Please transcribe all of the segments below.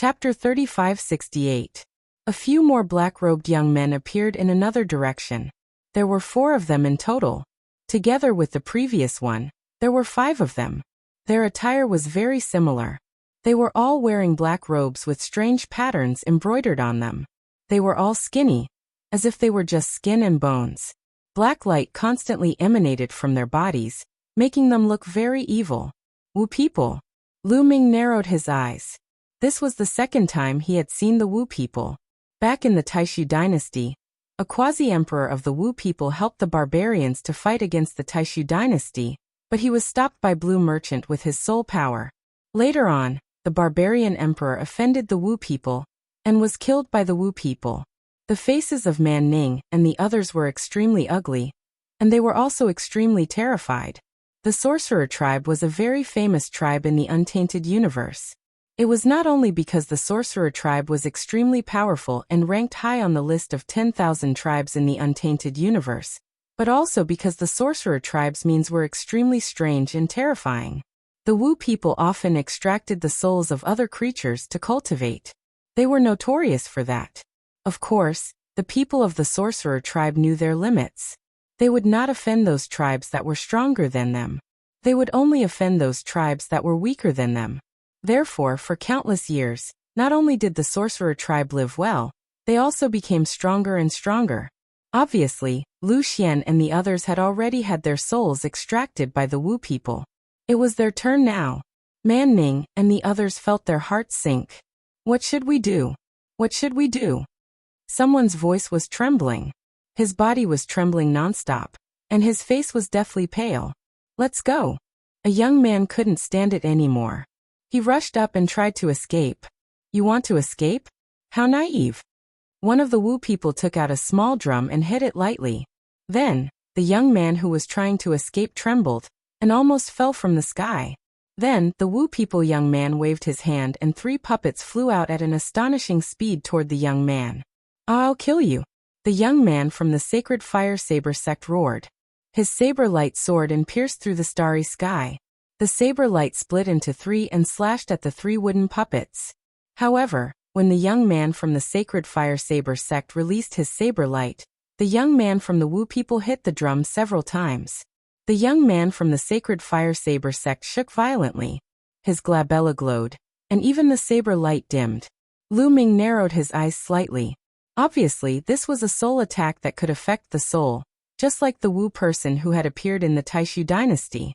Chapter 3568. A few more black-robed young men appeared in another direction. There were 4 of them in total. Together with the previous one, there were 5 of them. Their attire was very similar. They were all wearing black robes with strange patterns embroidered on them. They were all skinny, as if they were just skin and bones. Black light constantly emanated from their bodies, making them look very evil. Wu people. Lu Ming narrowed his eyes. This was the second time he had seen the Wu people. Back in the Taishu dynasty, a quasi-emperor of the Wu people helped the barbarians to fight against the Taishu dynasty, but he was stopped by Blue Merchant with his soul power. Later on, the barbarian emperor offended the Wu people and was killed by the Wu people. The faces of Man Ning and the others were extremely ugly, and they were also extremely terrified. The sorcerer tribe was a very famous tribe in the untainted universe. It was not only because the sorcerer tribe was extremely powerful and ranked high on the list of 10,000 tribes in the untainted universe, but also because the sorcerer tribe's means were extremely strange and terrifying. The Wu people often extracted the souls of other creatures to cultivate. They were notorious for that. Of course, the people of the sorcerer tribe knew their limits. They would not offend those tribes that were stronger than them. They would only offend those tribes that were weaker than them. Therefore, for countless years, not only did the sorcerer tribe live well, they also became stronger and stronger. Obviously, Lu Xian and the others had already had their souls extracted by the Wu people. It was their turn now. Man Ning and the others felt their hearts sink. What should we do? What should we do? Someone's voice was trembling. His body was trembling nonstop, and his face was deathly pale. Let's go. A young man couldn't stand it anymore. He rushed up and tried to escape. You want to escape? How naive. One of the Wu people took out a small drum and hit it lightly. Then, the young man who was trying to escape trembled and almost fell from the sky. Then, the Wu people young man waved his hand and 3 puppets flew out at an astonishing speed toward the young man. I'll kill you. The young man from the sacred fire saber sect roared. His saber light soared and pierced through the starry sky. The saber light split into 3 and slashed at the 3 wooden puppets. However, when the young man from the sacred fire saber sect released his saber light, the young man from the Wu people hit the drum several times. The young man from the sacred fire saber sect shook violently. His glabella glowed, and even the saber light dimmed. Lu Ming narrowed his eyes slightly. Obviously, this was a soul attack that could affect the soul, just like the Wu person who had appeared in the Taishu dynasty.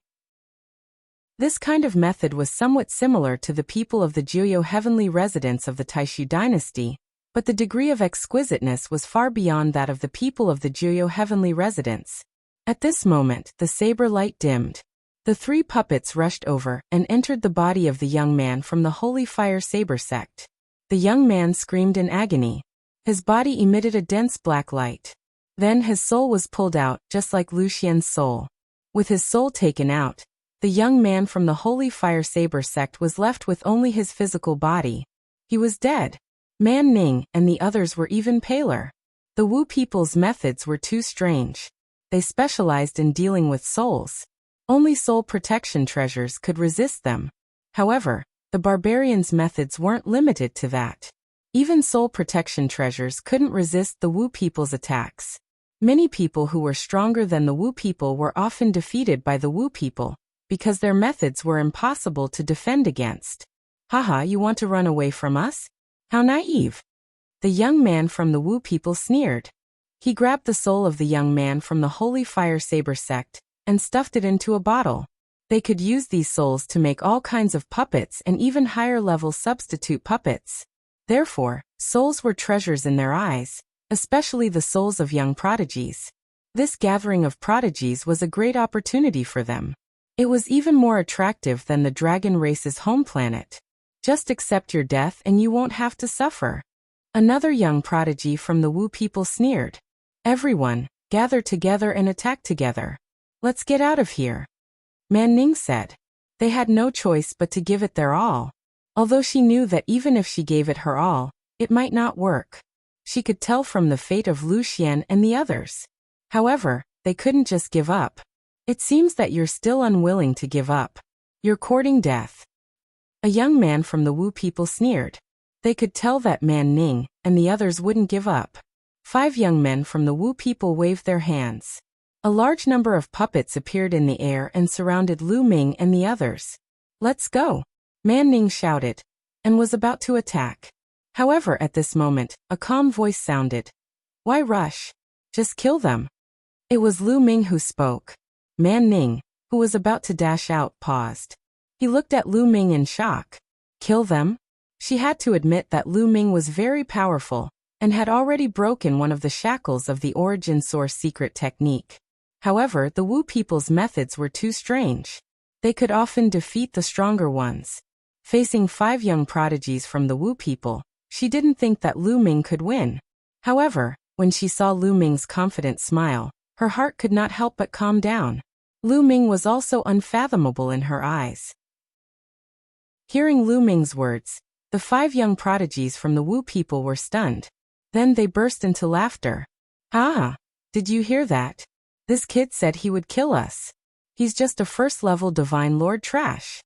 This kind of method was somewhat similar to the people of the Jiuyou heavenly residents of the Taishu dynasty, but the degree of exquisiteness was far beyond that of the people of the Jiuyou heavenly residents. At this moment, the saber light dimmed. The 3 puppets rushed over and entered the body of the young man from the Holy Fire Saber sect. The young man screamed in agony. His body emitted a dense black light. Then his soul was pulled out, just like Lu Xian's soul. With his soul taken out, the young man from the Holy Fire Saber sect was left with only his physical body. He was dead. Man Ning and the others were even paler. The Wu people's methods were too strange. They specialized in dealing with souls. Only soul protection treasures could resist them. However, the barbarians' methods weren't limited to that. Even soul protection treasures couldn't resist the Wu people's attacks. Many people who were stronger than the Wu people were often defeated by the Wu people, because their methods were impossible to defend against. Haha, you want to run away from us? How naive. The young man from the Wu people sneered. He grabbed the soul of the young man from the Holy Fire Saber sect and stuffed it into a bottle. They could use these souls to make all kinds of puppets and even higher-level substitute puppets. Therefore, souls were treasures in their eyes, especially the souls of young prodigies. This gathering of prodigies was a great opportunity for them. It was even more attractive than the dragon race's home planet. Just accept your death and you won't have to suffer. Another young prodigy from the Wu people sneered. Everyone, gather together and attack together. Let's get out of here. Man Ning said. They had no choice but to give it their all. Although she knew that even if she gave it her all, it might not work. She could tell from the fate of Lu Xian and the others. However, they couldn't just give up. It seems that you're still unwilling to give up. You're courting death. A young man from the Wu people sneered. They could tell that Man Ning and the others wouldn't give up. 5 young men from the Wu people waved their hands. A large number of puppets appeared in the air and surrounded Lu Ming and the others. "Let's go!" Man Ning shouted, and was about to attack. However, at this moment, a calm voice sounded. "Why rush? Just kill them." It was Lu Ming who spoke. Man Ning, who was about to dash out, paused. He looked at Lu Ming in shock. Kill them? She had to admit that Lu Ming was very powerful, and had already broken one of the shackles of the origin source secret technique. However, the Wu people's methods were too strange. They could often defeat the stronger ones. Facing 5 young prodigies from the Wu people, she didn't think that Lu Ming could win. However, when she saw Lu Ming's confident smile, her heart could not help but calm down. Lu Ming was also unfathomable in her eyes. Hearing Lu Ming's words, the 5 young prodigies from the Wu people were stunned. Then they burst into laughter. "Ah, did you hear that? This kid said he would kill us. He's just a first-level Divine Lord trash.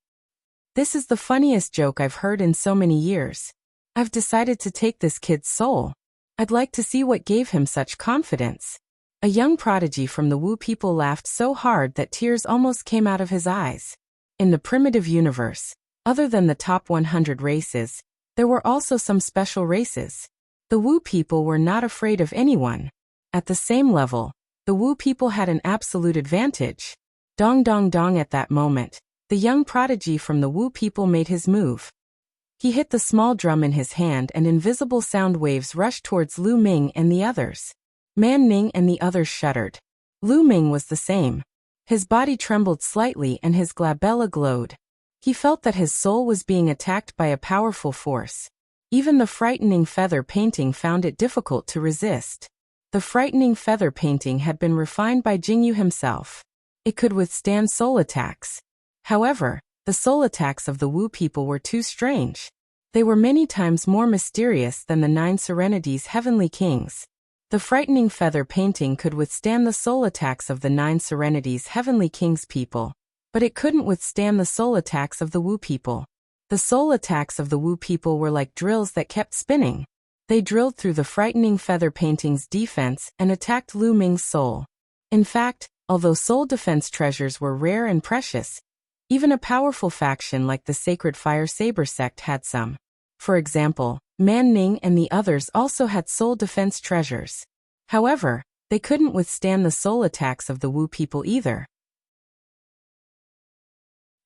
This is the funniest joke I've heard in so many years. I've decided to take this kid's soul. I'd like to see what gave him such confidence." A young prodigy from the Wu people laughed so hard that tears almost came out of his eyes. In the primitive universe, other than the top 100 races, there were also some special races. The Wu people were not afraid of anyone. At the same level, the Wu people had an absolute advantage. Dong dong dong. At that moment, the young prodigy from the Wu people made his move. He hit the small drum in his hand and invisible sound waves rushed towards Lu Ming and the others. Man Ning and the others shuddered. Lu Ming was the same. His body trembled slightly and his glabella glowed. He felt that his soul was being attacked by a powerful force. Even the frightening feather painting found it difficult to resist. The frightening feather painting had been refined by Jingyu himself. It could withstand soul attacks. However, the soul attacks of the Wu people were too strange. They were many times more mysterious than the 9 Serenities' heavenly kings. The frightening feather painting could withstand the soul attacks of the 9 Serenities' heavenly kings people, but it couldn't withstand the soul attacks of the Wu people. The soul attacks of the Wu people were like drills that kept spinning. They drilled through the frightening feather painting's defense and attacked Lu Ming's soul. In fact, although soul defense treasures were rare and precious, even a powerful faction like the Sacred Fire Saber sect had some. For example, Man Ning and the others also had soul defense treasures. However, they couldn't withstand the soul attacks of the Wu people either.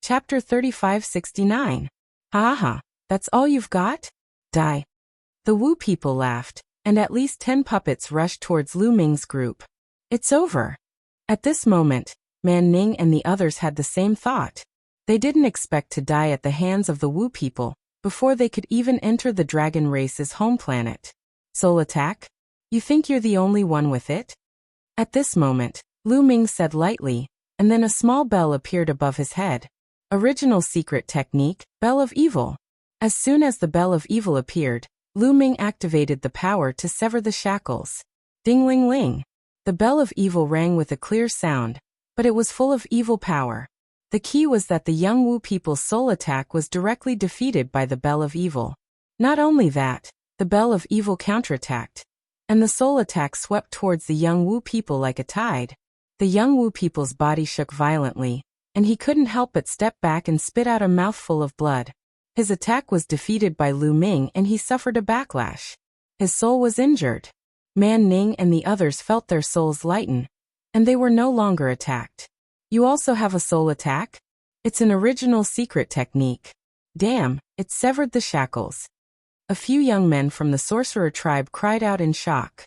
Chapter 3569. Haha, that's all you've got? Die. The Wu people laughed, and at least 10 puppets rushed towards Lu Ming's group. It's over. At this moment, Man Ning and the others had the same thought. They didn't expect to die at the hands of the Wu people before they could even enter the dragon race's home planet. Soul attack? You think you're the only one with it? At this moment, Lu Ming said lightly, and then a small bell appeared above his head. Original secret technique, Bell of Evil. As soon as the Bell of Evil appeared, Lu Ming activated the power to sever the shackles. Ding-ling-ling. The Bell of Evil rang with a clear sound, but it was full of evil power. The key was that the young Wu people's soul attack was directly defeated by the Bell of Evil. Not only that, the Bell of Evil counterattacked, and the soul attack swept towards the young Wu people like a tide. The young Wu people's body shook violently, and he couldn't help but step back and spit out a mouthful of blood. His attack was defeated by Lu Ming and he suffered a backlash. His soul was injured. Man Ning and the others felt their souls lighten, and they were no longer attacked. You also have a soul attack? It's an original secret technique. Damn, it severed the shackles. A few young men from the sorcerer tribe cried out in shock.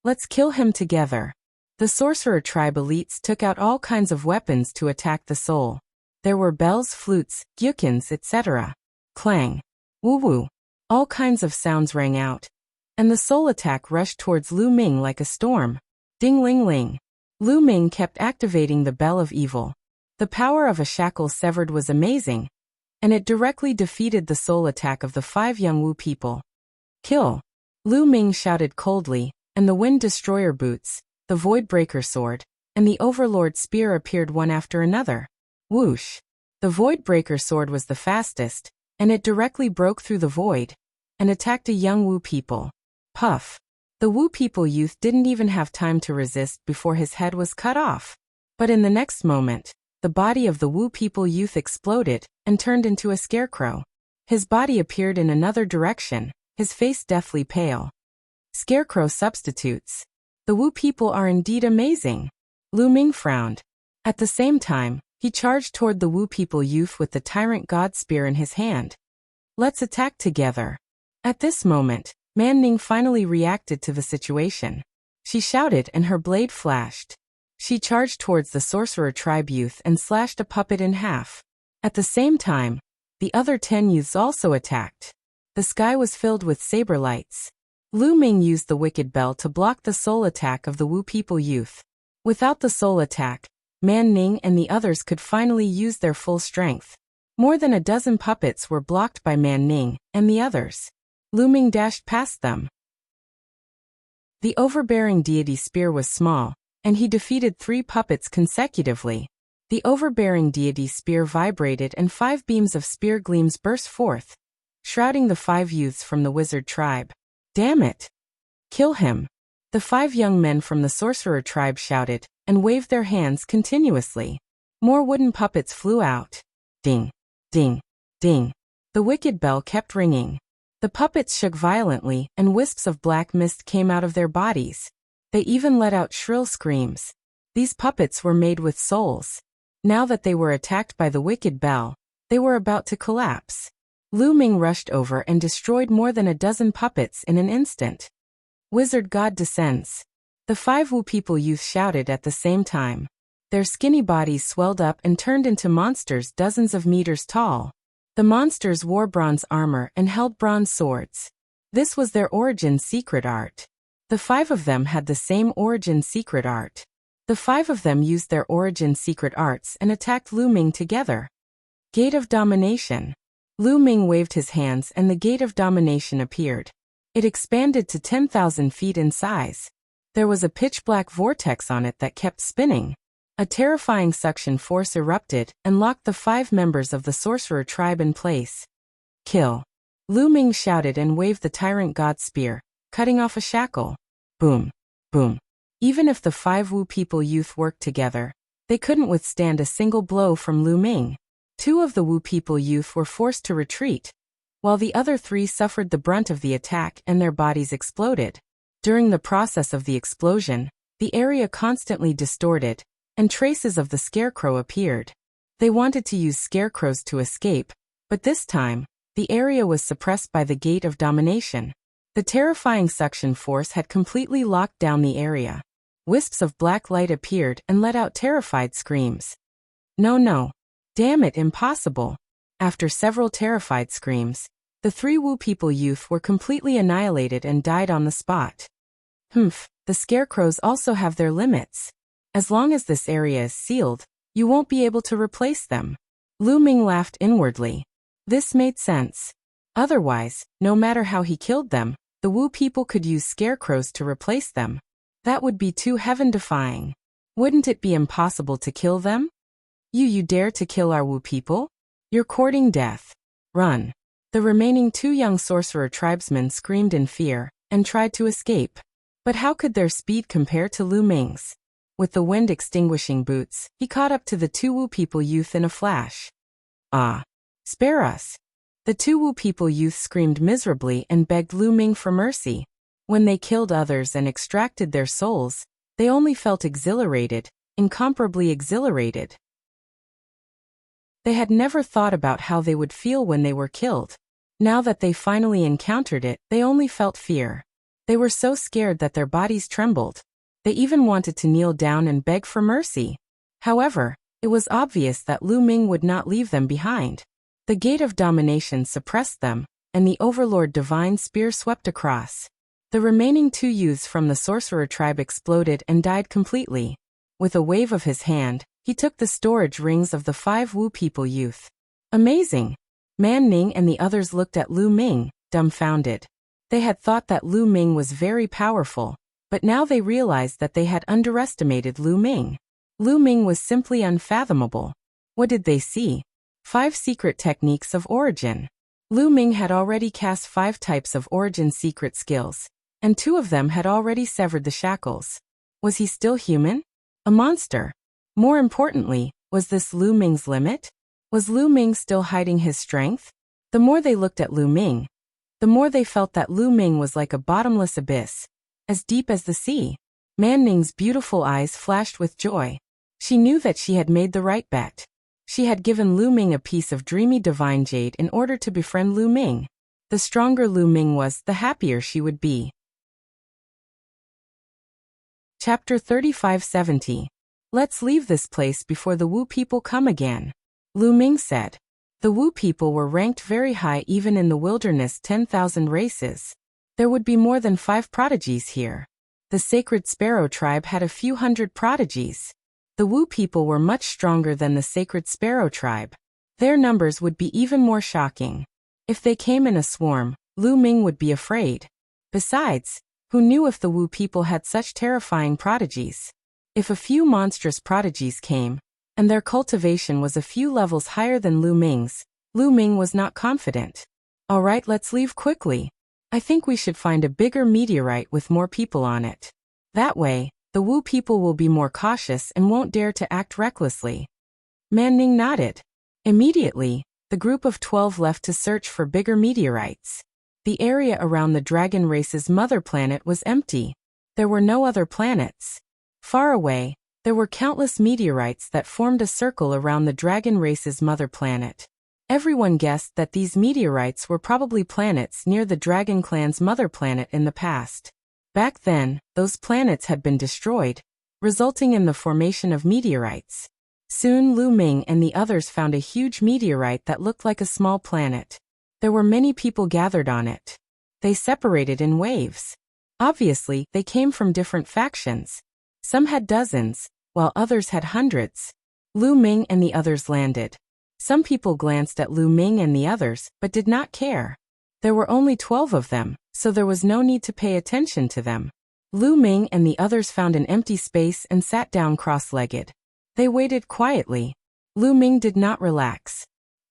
Let's kill him together. The sorcerer tribe elites took out all kinds of weapons to attack the soul. There were bells, flutes, gyukins, etc. Clang. Woo-woo. All kinds of sounds rang out, and the soul attack rushed towards Lu Ming like a storm. Ding-ling-ling. Lu Ming kept activating the Bell of Evil. The power of a shackle severed was amazing, and it directly defeated the soul attack of the 5 young Wu people. Kill. Lu Ming shouted coldly, and the Wind Destroyer boots, the Void Breaker sword, and the Overlord spear appeared one after another. Whoosh. The Void Breaker sword was the fastest, and it directly broke through the void, and attacked a young Wu people. Puff! The Wu people youth didn't even have time to resist before his head was cut off. But in the next moment, the body of the Wu people youth exploded and turned into a scarecrow. His body appeared in another direction, his face deathly pale. Scarecrow substitutes. The Wu people are indeed amazing. Lu Ming frowned. At the same time, he charged toward the Wu people youth with the tyrant god spear in his hand. Let's attack together. At this moment, Man Ning finally reacted to the situation. She shouted and her blade flashed. She charged towards the sorcerer tribe youth and slashed a puppet in half. At the same time, the other 10 youths also attacked. The sky was filled with saber lights. Lu Ming used the wicked bell to block the soul attack of the Wu people youth. Without the soul attack, Man Ning and the others could finally use their full strength. More than a dozen puppets were blocked by Man Ning and the others. Lu Ming dashed past them. The overbearing deity spear was small, and he defeated 3 puppets consecutively. The overbearing deity spear vibrated and 5 beams of spear gleams burst forth, shrouding the 5 youths from the wizard tribe. Damn it! Kill him! The 5 young men from the sorcerer tribe shouted and waved their hands continuously. More wooden puppets flew out. Ding! Ding! Ding! The wicked bell kept ringing. The puppets shook violently and wisps of black mist came out of their bodies. They even let out shrill screams. These puppets were made with souls. Now that they were attacked by the wicked bell, they were about to collapse. Lu Ming rushed over and destroyed more than a dozen puppets in an instant. Wizard God descends. The 5 Wu people youth shouted at the same time. Their skinny bodies swelled up and turned into monsters dozens of meters tall. The monsters wore bronze armor and held bronze swords. This was their origin secret art. The 5 of them had the same origin secret art. The 5 of them used their origin secret arts and attacked Lu Ming together. Gate of Domination. Lu Ming waved his hands and the Gate of Domination appeared. It expanded to 10,000 feet in size. There was a pitch-black vortex on it that kept spinning. A terrifying suction force erupted and locked the 5 members of the sorcerer tribe in place. Kill! Lu Ming shouted and waved the tyrant god spear, cutting off a shackle. Boom! Boom! Even if the 5 Wu people youth worked together, they couldn't withstand a single blow from Lu Ming. 2 of the Wu people youth were forced to retreat, while the other 3 suffered the brunt of the attack and their bodies exploded. During the process of the explosion, the area constantly distorted, and traces of the scarecrow appeared. They wanted to use scarecrows to escape, but this time, the area was suppressed by the Gate of Domination. The terrifying suction force had completely locked down the area. Wisps of black light appeared and let out terrified screams. No, no. Damn it, impossible. After several terrified screams, the 3 Wu people youth were completely annihilated and died on the spot. Humph, the scarecrows also have their limits. As long as this area is sealed, you won't be able to replace them. Lu Ming laughed inwardly. This made sense. Otherwise, no matter how he killed them, the Wu people could use scarecrows to replace them. That would be too heaven-defying. Wouldn't it be impossible to kill them? You dare to kill our Wu people? You're courting death. Run. The remaining 2 young sorcerer tribesmen screamed in fear and tried to escape. But how could their speed compare to Lu Ming's? With the wind-extinguishing boots, he caught up to the 2 Wu people youth in a flash. Ah! Spare us! The 2 Wu people youth screamed miserably and begged Lu Ming for mercy. When they killed others and extracted their souls, they only felt exhilarated, incomparably exhilarated. They had never thought about how they would feel when they were killed. Now that they finally encountered it, they only felt fear. They were so scared that their bodies trembled. They even wanted to kneel down and beg for mercy. However, it was obvious that Lu Ming would not leave them behind. The Gate of Domination suppressed them, and the Overlord Divine Spear swept across. The remaining 2 youths from the sorcerer tribe exploded and died completely. With a wave of his hand, he took the storage rings of the 5 Wu people youth. Amazing! Man Ning and the others looked at Lu Ming, dumbfounded. They had thought that Lu Ming was very powerful, but now they realized that they had underestimated Lu Ming. Lu Ming was simply unfathomable. What did they see? 5 secret techniques of origin. Lu Ming had already cast 5 types of origin secret skills, and 2 of them had already severed the shackles. Was he still human? A monster? More importantly, was this Lu Ming's limit? Was Lu Ming still hiding his strength? The more they looked at Lu Ming, the more they felt that Lu Ming was like a bottomless abyss, as deep as the sea. Man Ning's beautiful eyes flashed with joy. She knew that she had made the right bet. She had given Lu Ming a piece of dreamy divine jade in order to befriend Lu Ming. The stronger Lu Ming was, the happier she would be. Chapter 3570. Let's leave this place before the Wu people come again. Lu Ming said. The Wu people were ranked very high even in the wilderness 10,000 races. There would be more than 5 prodigies here. The Sacred Sparrow tribe had a few hundred prodigies. The Wu people were much stronger than the Sacred Sparrow tribe. Their numbers would be even more shocking. If they came in a swarm, Lu Ming would be afraid. Besides, who knew if the Wu people had such terrifying prodigies? If a few monstrous prodigies came, and their cultivation was a few levels higher than Lu Ming's, Lu Ming was not confident. All right, let's leave quickly. I think we should find a bigger meteorite with more people on it. That way, the Wu people will be more cautious and won't dare to act recklessly. Man Ning nodded. Immediately, the group of 12 left to search for bigger meteorites. The area around the dragon race's mother planet was empty. There were no other planets. Far away, there were countless meteorites that formed a circle around the dragon race's mother planet. Everyone guessed that these meteorites were probably planets near the Dragon Clan's mother planet in the past. Back then, those planets had been destroyed, resulting in the formation of meteorites. Soon Lu Ming and the others found a huge meteorite that looked like a small planet. There were many people gathered on it. They separated in waves. Obviously, they came from different factions. Some had dozens, while others had hundreds. Lu Ming and the others landed. Some people glanced at Lu Ming and the others, but did not care. There were only 12 of them, so there was no need to pay attention to them. Lu Ming and the others found an empty space and sat down cross-legged. They waited quietly. Lu Ming did not relax.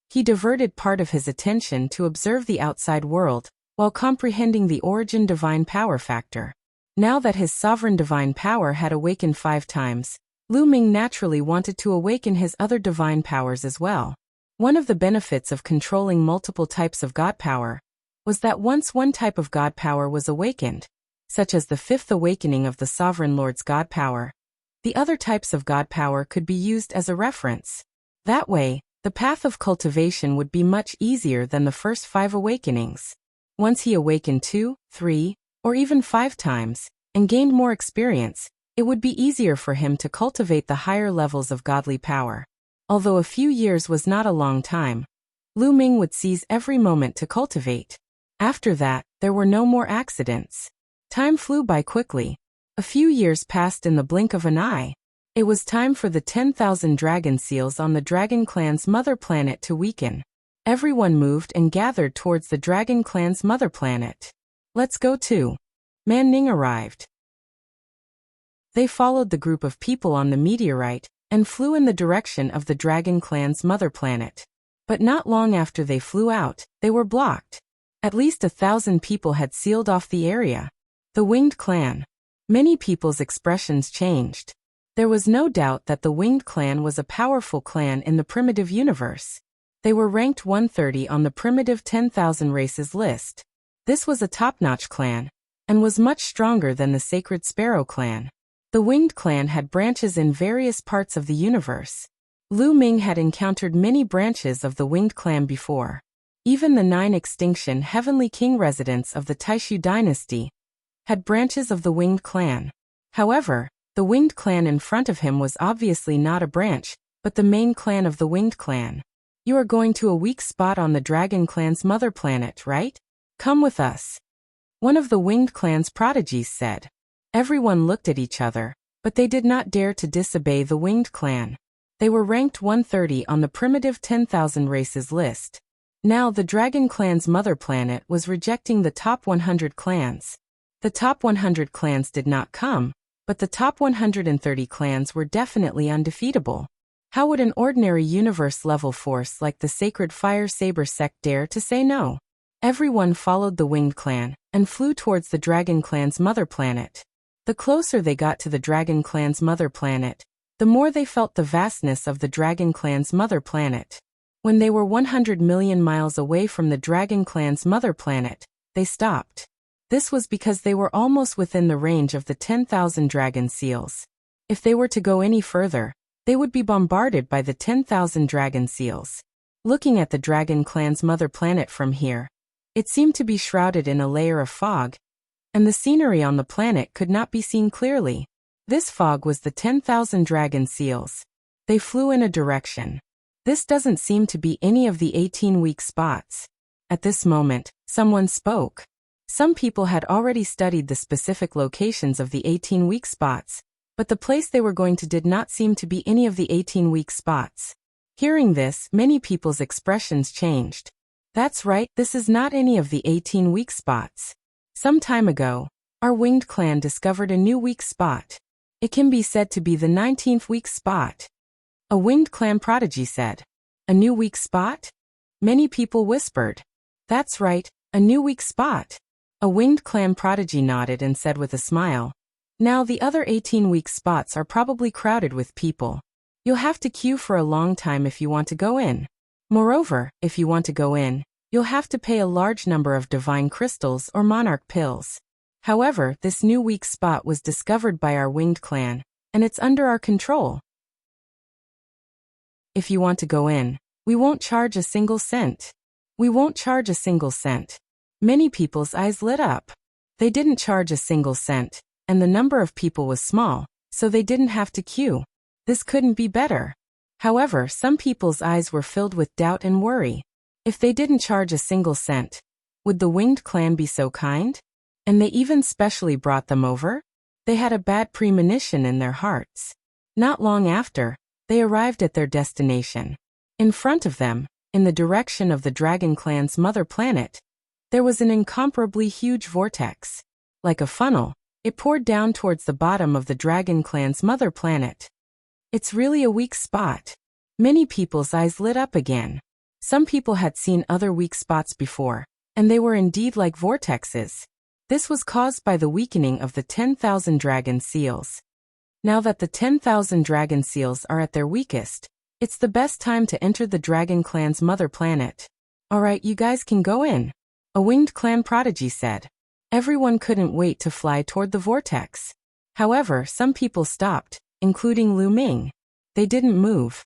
He diverted part of his attention to observe the outside world, while comprehending the origin divine power factor. Now that his sovereign divine power had awakened 5 times, Lu Ming naturally wanted to awaken his other divine powers as well. One of the benefits of controlling multiple types of god power was that once one type of god power was awakened, such as the 5th awakening of the Sovereign Lord's god power, the other types of god power could be used as a reference. That way, the path of cultivation would be much easier than the first 5 awakenings. Once he awakened 2, 3, or even 5 times, and gained more experience, it would be easier for him to cultivate the higher levels of godly power. Although a few years was not a long time, Lu Ming would seize every moment to cultivate. After that, there were no more accidents. Time flew by quickly. A few years passed in the blink of an eye. It was time for the 10,000 dragon seals on the Dragon Clan's mother planet to weaken. Everyone moved and gathered towards the Dragon Clan's mother planet. Let's go too. Man Ning arrived. They followed the group of people on the meteorite and flew in the direction of the Dragon Clan's mother planet. But not long after they flew out, they were blocked. At least 1,000 people had sealed off the area. The Winged Clan. Many people's expressions changed. There was no doubt that the Winged Clan was a powerful clan in the primitive universe. They were ranked 130 on the primitive 10,000 races list. This was a top-notch clan, and was much stronger than the Sacred Sparrow clan. The Winged Clan had branches in various parts of the universe. Lu Ming had encountered many branches of the Winged Clan before. Even the 9 extinction Heavenly King residents of the Taishu dynasty had branches of the Winged Clan. However, the Winged Clan in front of him was obviously not a branch, but the main clan of the Winged Clan. You are going to a weak spot on the Dragon Clan's mother planet, right? Come with us. One of the Winged Clan's prodigies said. Everyone looked at each other, but they did not dare to disobey the Winged Clan. They were ranked 130 on the primitive 10,000 races list. Now the Dragon Clan's mother planet was rejecting the top 100 clans. The top 100 clans did not come, but the top 130 clans were definitely undefeatable. How would an ordinary universe-level force like the sacred fire saber sect dare to say no? Everyone followed the winged clan and flew towards the dragon clan's mother planet. The closer they got to the dragon clan's mother planet, the more they felt the vastness of the dragon clan's mother planet. When they were 100 million miles away from the dragon clan's mother planet, they stopped. This was because they were almost within the range of the 10,000 dragon seals. If they were to go any further, they would be bombarded by the 10,000 dragon seals. Looking at the dragon clan's mother planet from here, it seemed to be shrouded in a layer of fog, and the scenery on the planet could not be seen clearly. This fog was the 10,000 dragon seals. They flew in a direction. This doesn't seem to be any of the 18 weak spots. At this moment, someone spoke. Some people had already studied the specific locations of the 18 weak spots, but the place they were going to did not seem to be any of the 18 weak spots. Hearing this, many people's expressions changed. That's right, this is not any of the 18 weak spots. Some time ago, our winged clan discovered a new weak spot. It can be said to be the 19th weak spot. A winged clan prodigy said. A new weak spot? Many people whispered. That's right, a new weak spot. A winged clan prodigy nodded and said with a smile. Now the other 18 weak spots are probably crowded with people. You'll have to queue for a long time if you want to go in. Moreover, if you want to go in, you'll have to pay a large number of divine crystals or monarch pills. However, this new weak spot was discovered by our winged clan, and it's under our control. If you want to go in, we won't charge a single cent. We won't charge a single cent. Many people's eyes lit up. They didn't charge a single cent, and the number of people was small, so they didn't have to queue. This couldn't be better. However, some people's eyes were filled with doubt and worry. If they didn't charge a single cent, would the winged clan be so kind? And they even specially brought them over? They had a bad premonition in their hearts. Not long after, they arrived at their destination. In front of them, in the direction of the dragon clan's mother planet, there was an incomparably huge vortex. Like a funnel, it poured down towards the bottom of the dragon clan's mother planet. It's really a weak spot. Many people's eyes lit up again. Some people had seen other weak spots before, and they were indeed like vortexes. This was caused by the weakening of the 10,000 dragon seals. Now that the 10,000 dragon seals are at their weakest, it's the best time to enter the dragon clan's mother planet. Alright, you guys can go in. A winged clan prodigy said. Everyone couldn't wait to fly toward the vortex. However, some people stopped, including Lu Ming. They didn't move.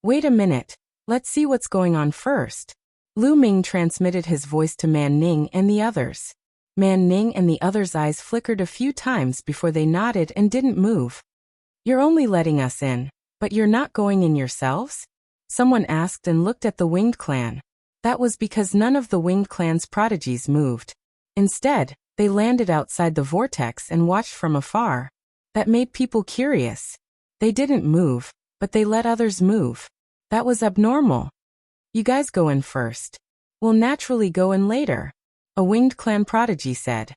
Wait a minute, let's see what's going on first. Lu Ming transmitted his voice to Man Ning and the others. Man Ning and the others' eyes flickered a few times before they nodded and didn't move. You're only letting us in, but you're not going in yourselves? Someone asked and looked at the winged clan. That was because none of the winged clan's prodigies moved. Instead, they landed outside the vortex and watched from afar. That made people curious. They didn't move, but they let others move. That was abnormal. You guys go in first. We'll naturally go in later. A winged clan prodigy said.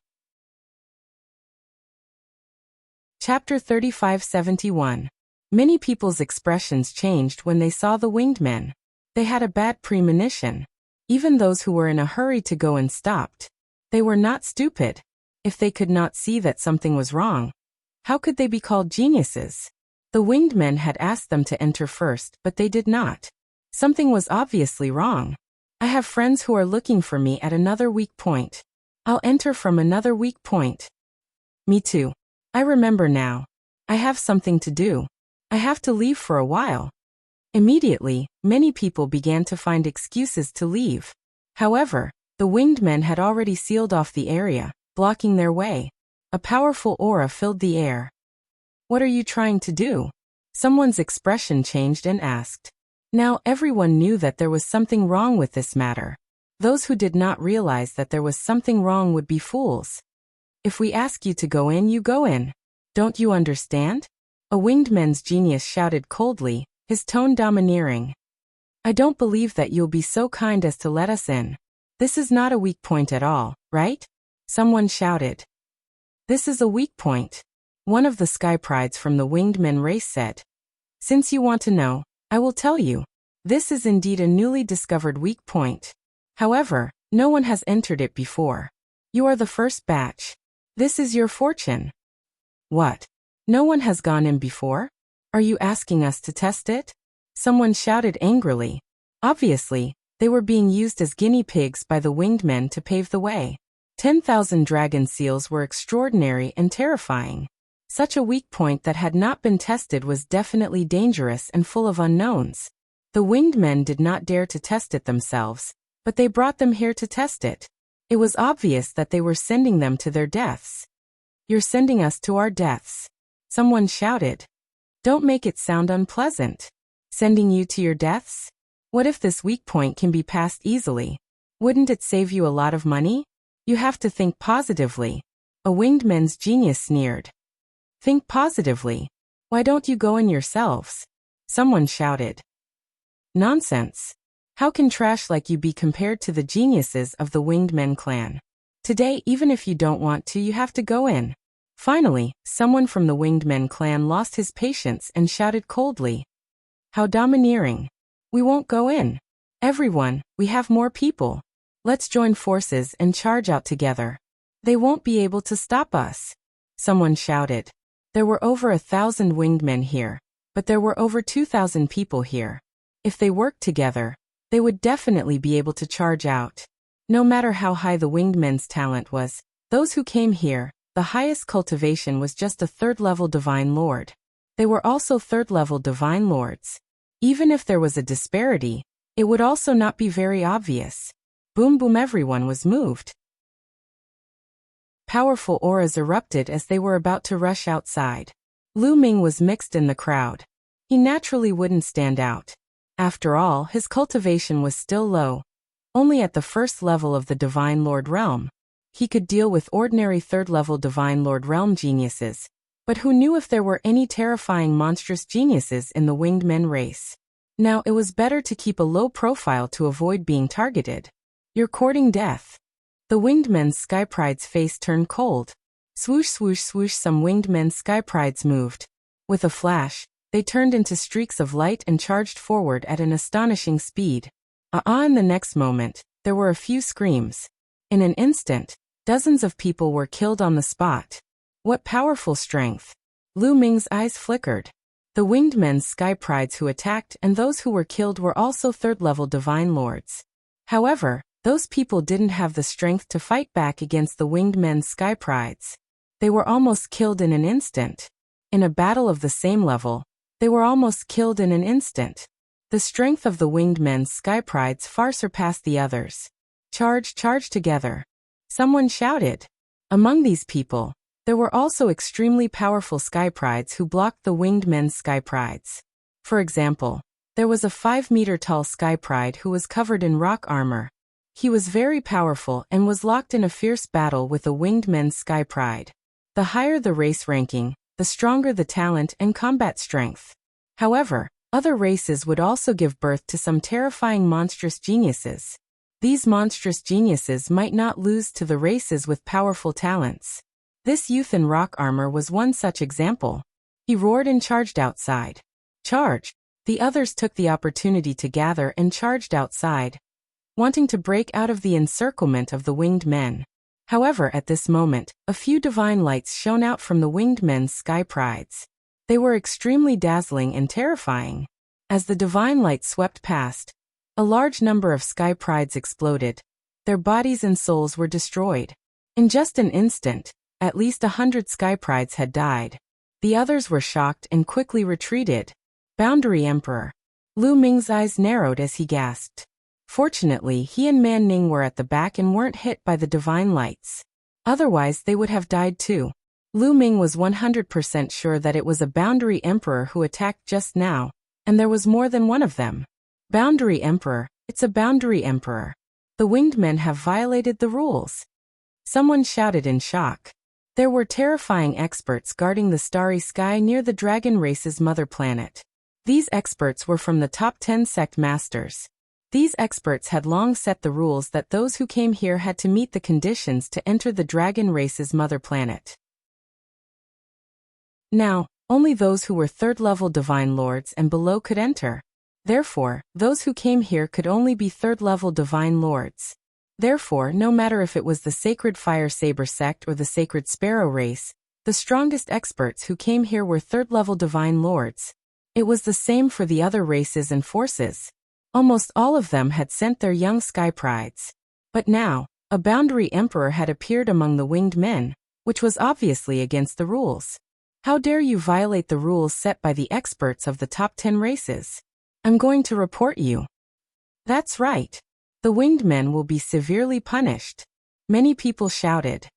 Chapter 3571. Many people's expressions changed when they saw the winged men. They had a bad premonition. Even those who were in a hurry to go in stopped. They were not stupid. If they could not see that something was wrong, how could they be called geniuses? The winged men had asked them to enter first, but they did not. Something was obviously wrong. I have friends who are looking for me at another weak point. I'll enter from another weak point. Me too. I remember now. I have something to do. I have to leave for a while. Immediately, many people began to find excuses to leave. However, the winged men had already sealed off the area, blocking their way. A powerful aura filled the air. What are you trying to do? Someone's expression changed and asked. Now everyone knew that there was something wrong with this matter. Those who did not realize that there was something wrong would be fools. If we ask you to go in, you go in. Don't you understand? A winged man's genius shouted coldly, his tone domineering. I don't believe that you'll be so kind as to let us in. This is not a weak point at all, right? Someone shouted. This is a weak point. One of the sky prides from the winged men race said. Since you want to know, I will tell you. This is indeed a newly discovered weak point. However, no one has entered it before. You are the first batch. This is your fortune. What? No one has gone in before? Are you asking us to test it? Someone shouted angrily. Obviously, they were being used as guinea pigs by the winged men to pave the way. 10,000 dragon seals were extraordinary and terrifying. Such a weak point that had not been tested was definitely dangerous and full of unknowns. The winged men did not dare to test it themselves, but they brought them here to test it. It was obvious that they were sending them to their deaths. You're sending us to our deaths. Someone shouted. Don't make it sound unpleasant. Sending you to your deaths? What if this weak point can be passed easily? Wouldn't it save you a lot of money? You have to think positively. A winged man's genius sneered. Think positively. Why don't you go in yourselves? Someone shouted. Nonsense. How can trash like you be compared to the geniuses of the winged men clan? Today, even if you don't want to, you have to go in. Finally, someone from the winged men clan lost his patience and shouted coldly. How domineering. We won't go in. Everyone, we have more people. Let's join forces and charge out together. They won't be able to stop us. Someone shouted. There were over 1,000 winged men here, but there were over 2,000 people here. If they worked together, they would definitely be able to charge out. No matter how high the winged men's talent was, those who came here, the highest cultivation was just a third-level divine lord. They were also third-level divine lords. Even if there was a disparity, it would also not be very obvious. Boom boom, everyone was moved. Powerful auras erupted as they were about to rush outside. Lu Ming was mixed in the crowd. He naturally wouldn't stand out. After all, his cultivation was still low. Only at the first level of the Divine Lord Realm. He could deal with ordinary third-level Divine Lord Realm geniuses. But who knew if there were any terrifying monstrous geniuses in the winged men race? Now it was better to keep a low profile to avoid being targeted. You're courting death. The winged men's sky pride's face turned cold. Swoosh swoosh swoosh, some winged men's sky prides moved. With a flash, they turned into streaks of light and charged forward at an astonishing speed. In the next moment, there were a few screams. In an instant, dozens of people were killed on the spot. What powerful strength! Lu Ming's eyes flickered. The winged men's sky prides who attacked and those who were killed were also third-level divine lords. However, those people didn't have the strength to fight back against the winged men's sky prides. They were almost killed in an instant. In a battle of the same level, they were almost killed in an instant. The strength of the winged men's sky prides far surpassed the others. Charge, charge together. Someone shouted. Among these people, there were also extremely powerful sky prides who blocked the winged men's sky prides. For example, there was a 5-meter-tall sky pride who was covered in rock armor. He was very powerful and was locked in a fierce battle with a winged men's sky pride. The higher the race ranking, the stronger the talent and combat strength. However, other races would also give birth to some terrifying monstrous geniuses. These monstrous geniuses might not lose to the races with powerful talents. This youth in rock armor was one such example. He roared and charged outside. Charge! The others took the opportunity to gather and charged outside, wanting to break out of the encirclement of the winged men. However, at this moment, a few divine lights shone out from the winged men's sky prides. They were extremely dazzling and terrifying. As the divine light swept past, a large number of sky prides exploded. Their bodies and souls were destroyed. In just an instant, at least 100 sky prides had died. The others were shocked and quickly retreated. Boundary Emperor. Lu Ming's eyes narrowed as he gasped. Fortunately, he and Man Ning were at the back and weren't hit by the divine lights. Otherwise, they would have died too. Lu Ming was 100% sure that it was a Boundary Emperor who attacked just now, and there was more than one of them. Boundary Emperor, it's a Boundary Emperor. The winged men have violated the rules. Someone shouted in shock. There were terrifying experts guarding the starry sky near the dragon race's mother planet. These experts were from the top 10 sect masters. These experts had long set the rules that those who came here had to meet the conditions to enter the dragon race's mother planet. Now, only those who were third-level divine lords and below could enter. Therefore, those who came here could only be third-level divine lords. Therefore, no matter if it was the Sacred Fire Saber sect or the Sacred Sparrow race, the strongest experts who came here were third-level divine lords. It was the same for the other races and forces. Almost all of them had sent their young sky prides. But now, a boundary emperor had appeared among the winged men, which was obviously against the rules. How dare you violate the rules set by the experts of the top 10 races? I'm going to report you. That's right. The winged men will be severely punished. Many people shouted.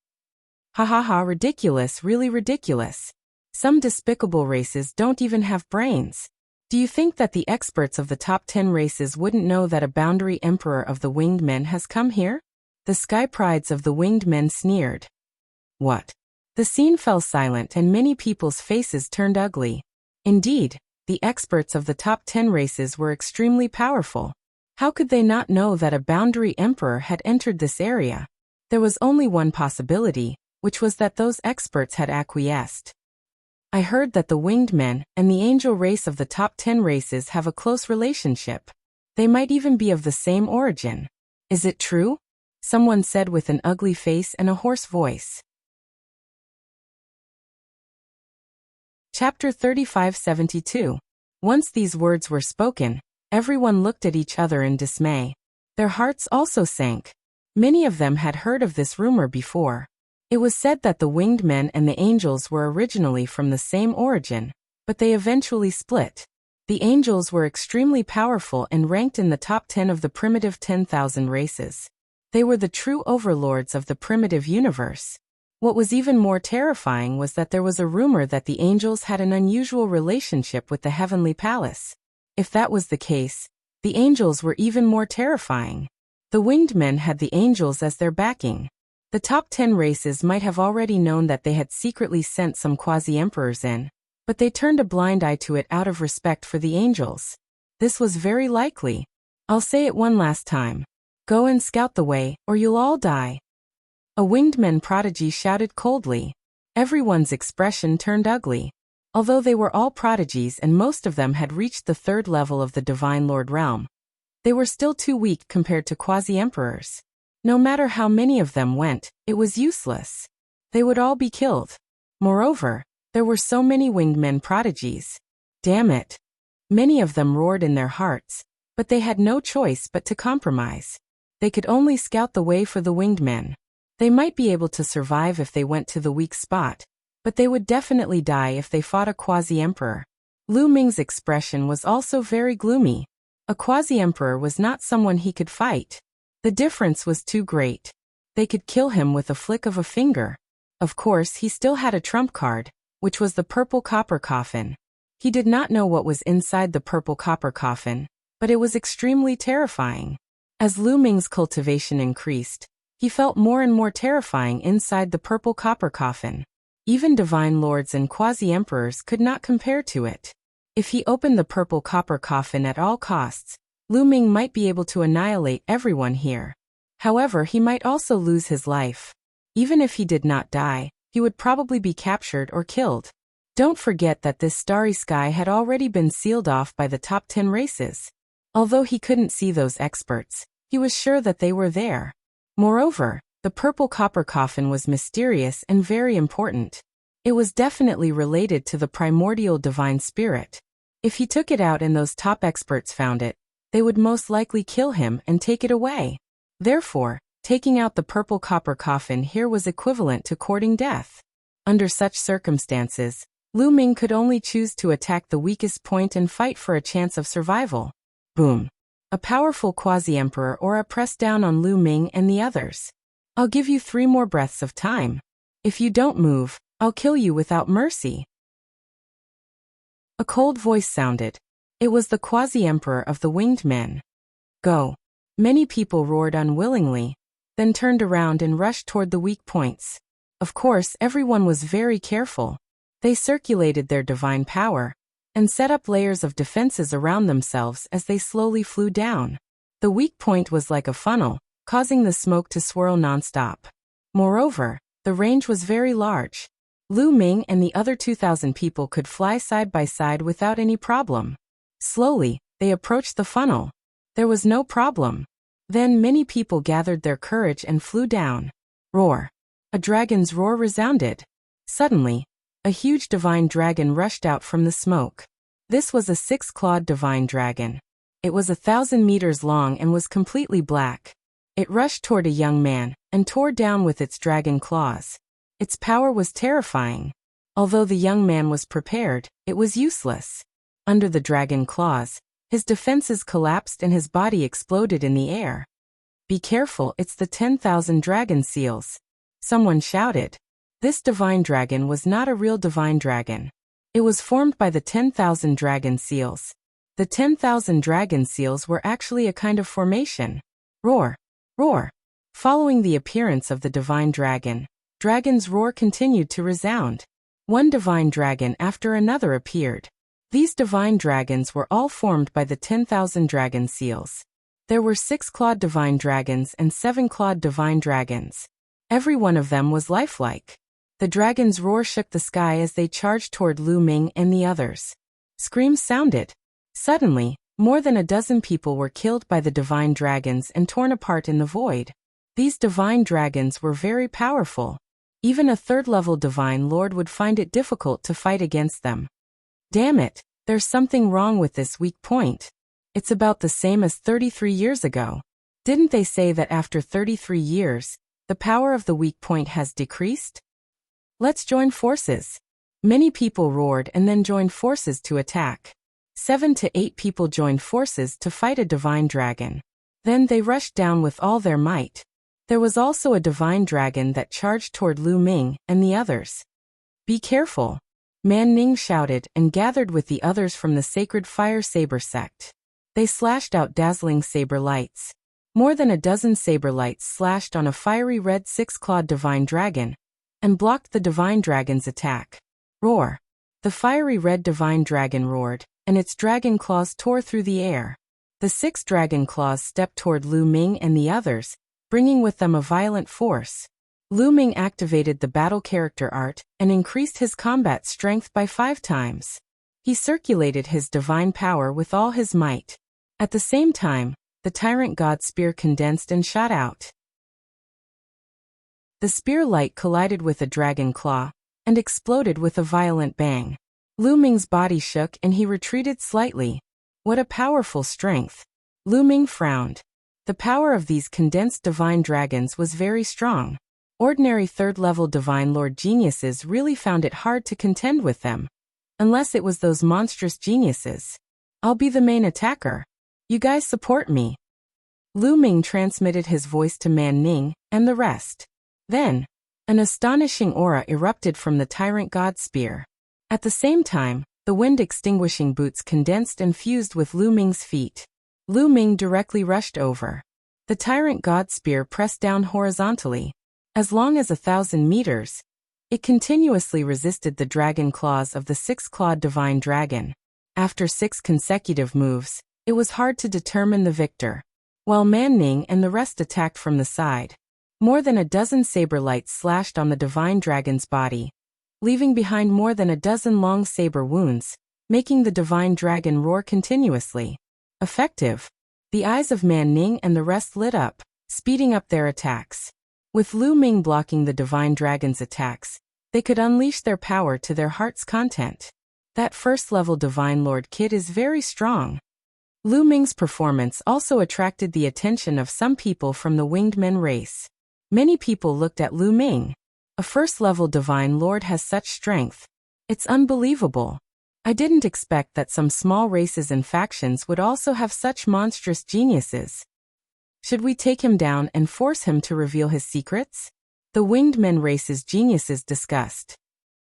Ha ha ha, ridiculous, really ridiculous. Some despicable races don't even have brains. Do you think that the experts of the top 10 races wouldn't know that a boundary emperor of the winged men has come here? The sky prides of the winged men sneered. What? The scene fell silent and many people's faces turned ugly. Indeed, the experts of the top 10 races were extremely powerful. How could they not know that a boundary emperor had entered this area? There was only one possibility, which was that those experts had acquiesced. I heard that the winged men and the angel race of the top 10 races have a close relationship. They might even be of the same origin. Is it true? Someone said with an ugly face and a hoarse voice. Chapter 3572. Once these words were spoken, everyone looked at each other in dismay. Their hearts also sank. Many of them had heard of this rumor before. It was said that the winged men and the angels were originally from the same origin, but they eventually split. The angels were extremely powerful and ranked in the top 10 of the primitive 10,000 races. They were the true overlords of the primitive universe. What was even more terrifying was that there was a rumor that the angels had an unusual relationship with the heavenly palace. If that was the case, the angels were even more terrifying. The winged men had the angels as their backing. The top 10 races might have already known that they had secretly sent some quasi-emperors in, but they turned a blind eye to it out of respect for the angels. This was very likely. I'll say it one last time. Go and scout the way, or you'll all die. A winged men prodigy shouted coldly. Everyone's expression turned ugly. Although they were all prodigies and most of them had reached the third level of the Divine Lord realm, they were still too weak compared to quasi-emperors. No matter how many of them went, it was useless. They would all be killed. Moreover, there were so many winged men prodigies. Damn it. Many of them roared in their hearts, but they had no choice but to compromise. They could only scout the way for the winged men. They might be able to survive if they went to the weak spot, but they would definitely die if they fought a quasi-emperor. Lu Ming's expression was also very gloomy. A quasi-emperor was not someone he could fight. The difference was too great. They could kill him with a flick of a finger. Of course, he still had a trump card, which was the purple copper coffin. He did not know what was inside the purple copper coffin, but it was extremely terrifying. As Lu Ming's cultivation increased, he felt more and more terrifying inside the purple copper coffin. Even divine lords and quasi-emperors could not compare to it. If he opened the purple copper coffin at all costs, Lu Ming might be able to annihilate everyone here. However, he might also lose his life. Even if he did not die, he would probably be captured or killed. Don't forget that this starry sky had already been sealed off by the top 10 races. Although he couldn't see those experts, he was sure that they were there. Moreover, the purple copper coffin was mysterious and very important. It was definitely related to the primordial divine spirit. If he took it out and those top experts found it, they would most likely kill him and take it away. Therefore, taking out the purple copper coffin here was equivalent to courting death. Under such circumstances, Lu Ming could only choose to attack the weakest point and fight for a chance of survival. Boom. A powerful quasi-emperor aura pressed down on Lu Ming and the others. I'll give you 3 more breaths of time. If you don't move, I'll kill you without mercy. A cold voice sounded. It was the quasi-emperor of the winged men. Go. Many people roared unwillingly, then turned around and rushed toward the weak points. Of course, everyone was very careful. They circulated their divine power and set up layers of defenses around themselves as they slowly flew down. The weak point was like a funnel, causing the smoke to swirl nonstop. Moreover, the range was very large. Lu Ming and the other 2,000 people could fly side by side without any problem. Slowly, They approached the funnel. There was no problem. Then many people gathered their courage and flew down. Roar. A dragon's roar resounded. Suddenly, a huge divine dragon rushed out from the smoke. This was a 6-clawed divine dragon. It was 1,000 meters long and was completely black. It rushed toward a young man and tore down with its dragon claws. Its power was terrifying. Although the young man was prepared, it was useless. Under the dragon claws, his defenses collapsed and his body exploded in the air. Be careful, it's the 10,000 dragon seals. Someone shouted. This divine dragon was not a real divine dragon. It was formed by the 10,000 dragon seals. The 10,000 dragon seals were actually a kind of formation. Roar. Roar. Following the appearance of the divine dragon, dragon's roar continued to resound. One divine dragon after another appeared. These divine dragons were all formed by the 10,000 dragon seals. There were 6-clawed divine dragons and 7-clawed divine dragons. Every one of them was lifelike. The dragon's roar shook the sky as they charged toward Lu Ming and the others. Screams sounded. Suddenly, more than a dozen people were killed by the divine dragons and torn apart in the void. These divine dragons were very powerful. Even a 3rd-level divine lord would find it difficult to fight against them. Damn it, there's something wrong with this weak point. It's about the same as 33 years ago. Didn't they say that after 33 years, the power of the weak point has decreased? Let's join forces. Many people roared and then joined forces to attack. 7 to 8 people joined forces to fight a divine dragon. Then they rushed down with all their might. There was also a divine dragon that charged toward Lu Ming and the others. Be careful. Man Ning shouted and gathered with the others from the sacred fire saber sect. They slashed out dazzling saber lights. More than a dozen saber lights slashed on a fiery red 6-clawed divine dragon and blocked the divine dragon's attack. Roar. The fiery red divine dragon roared, and its dragon claws tore through the air. The 6 dragon claws stepped toward Lu Ming and the others, bringing with them a violent force. Lu Ming activated the battle character art and increased his combat strength by 5 times. He circulated his divine power with all his might. At the same time, the tyrant god spear condensed and shot out. The spear light collided with a dragon claw and exploded with a violent bang. Lu Ming's body shook and he retreated slightly. What a powerful strength. Lu Ming frowned. The power of these condensed divine dragons was very strong. Ordinary 3rd-level divine lord geniuses really found it hard to contend with them. Unless it was those monstrous geniuses. I'll be the main attacker. You guys support me. Lu Ming transmitted his voice to Man Ning and the rest. Then, an astonishing aura erupted from the tyrant god spear. At the same time, the wind-extinguishing boots condensed and fused with Lu Ming's feet. Lu Ming directly rushed over. The tyrant god spear pressed down horizontally. As long as 1,000 meters, it continuously resisted the dragon claws of the 6-clawed divine dragon. After 6 consecutive moves, it was hard to determine the victor. While Man Ning and the rest attacked from the side, more than a dozen saber lights slashed on the divine dragon's body, leaving behind more than a dozen long saber wounds, making the divine dragon roar continuously. Effective. The eyes of Man Ning and the rest lit up, speeding up their attacks. With Lu Ming blocking the divine dragon's attacks, they could unleash their power to their heart's content. That 1st-level divine lord kid is very strong. Lu Ming's performance also attracted the attention of some people from the winged men race. Many people looked at Lu Ming. A 1st-level divine lord has such strength. It's unbelievable. I didn't expect that some small races and factions would also have such monstrous geniuses. Should we take him down and force him to reveal his secrets? The winged men race's geniuses discussed.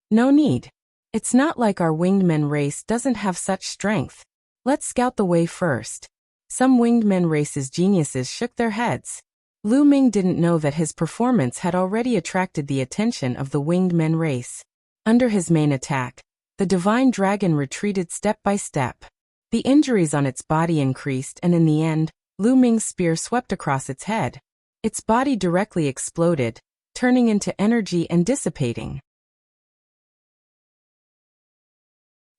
No need. It's not like our winged men race doesn't have such strength. Let's scout the way first. Some winged men race's geniuses shook their heads. Lu Ming didn't know that his performance had already attracted the attention of the winged men race. Under his main attack, the divine dragon retreated step by step. The injuries on its body increased and in the end, Lu Ming's spear swept across its head. Its body directly exploded, turning into energy and dissipating.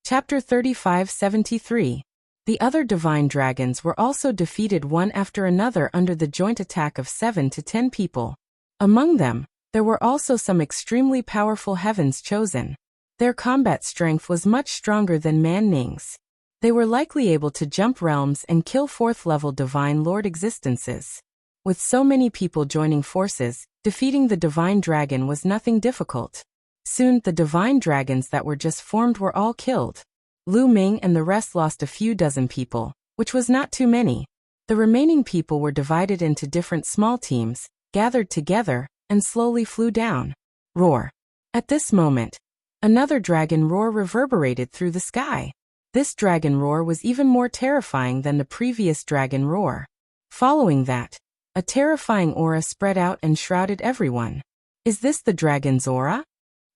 Chapter 3573. The other divine dragons were also defeated one after another under the joint attack of 7 to 10 people. Among them, there were also some extremely powerful heavens chosen. Their combat strength was much stronger than Man Ning's. They were likely able to jump realms and kill 4th-level Divine Lord existences. With so many people joining forces, defeating the Divine Dragon was nothing difficult. Soon, the Divine Dragons that were just formed were all killed. Lu Ming and the rest lost a few dozen people, which was not too many. The remaining people were divided into different small teams, gathered together, and slowly flew down. Roar. At this moment, another dragon roar reverberated through the sky. This dragon roar was even more terrifying than the previous dragon roar. Following that, a terrifying aura spread out and shrouded everyone. Is this the dragon's aura?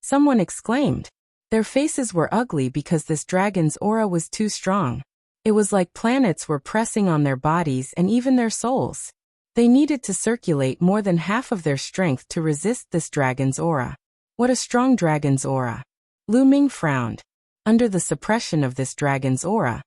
Someone exclaimed. Their faces were ugly because this dragon's aura was too strong. It was like planets were pressing on their bodies and even their souls. They needed to circulate more than half of their strength to resist this dragon's aura. What a strong dragon's aura. Lu Ming frowned. Under the suppression of this dragon's aura,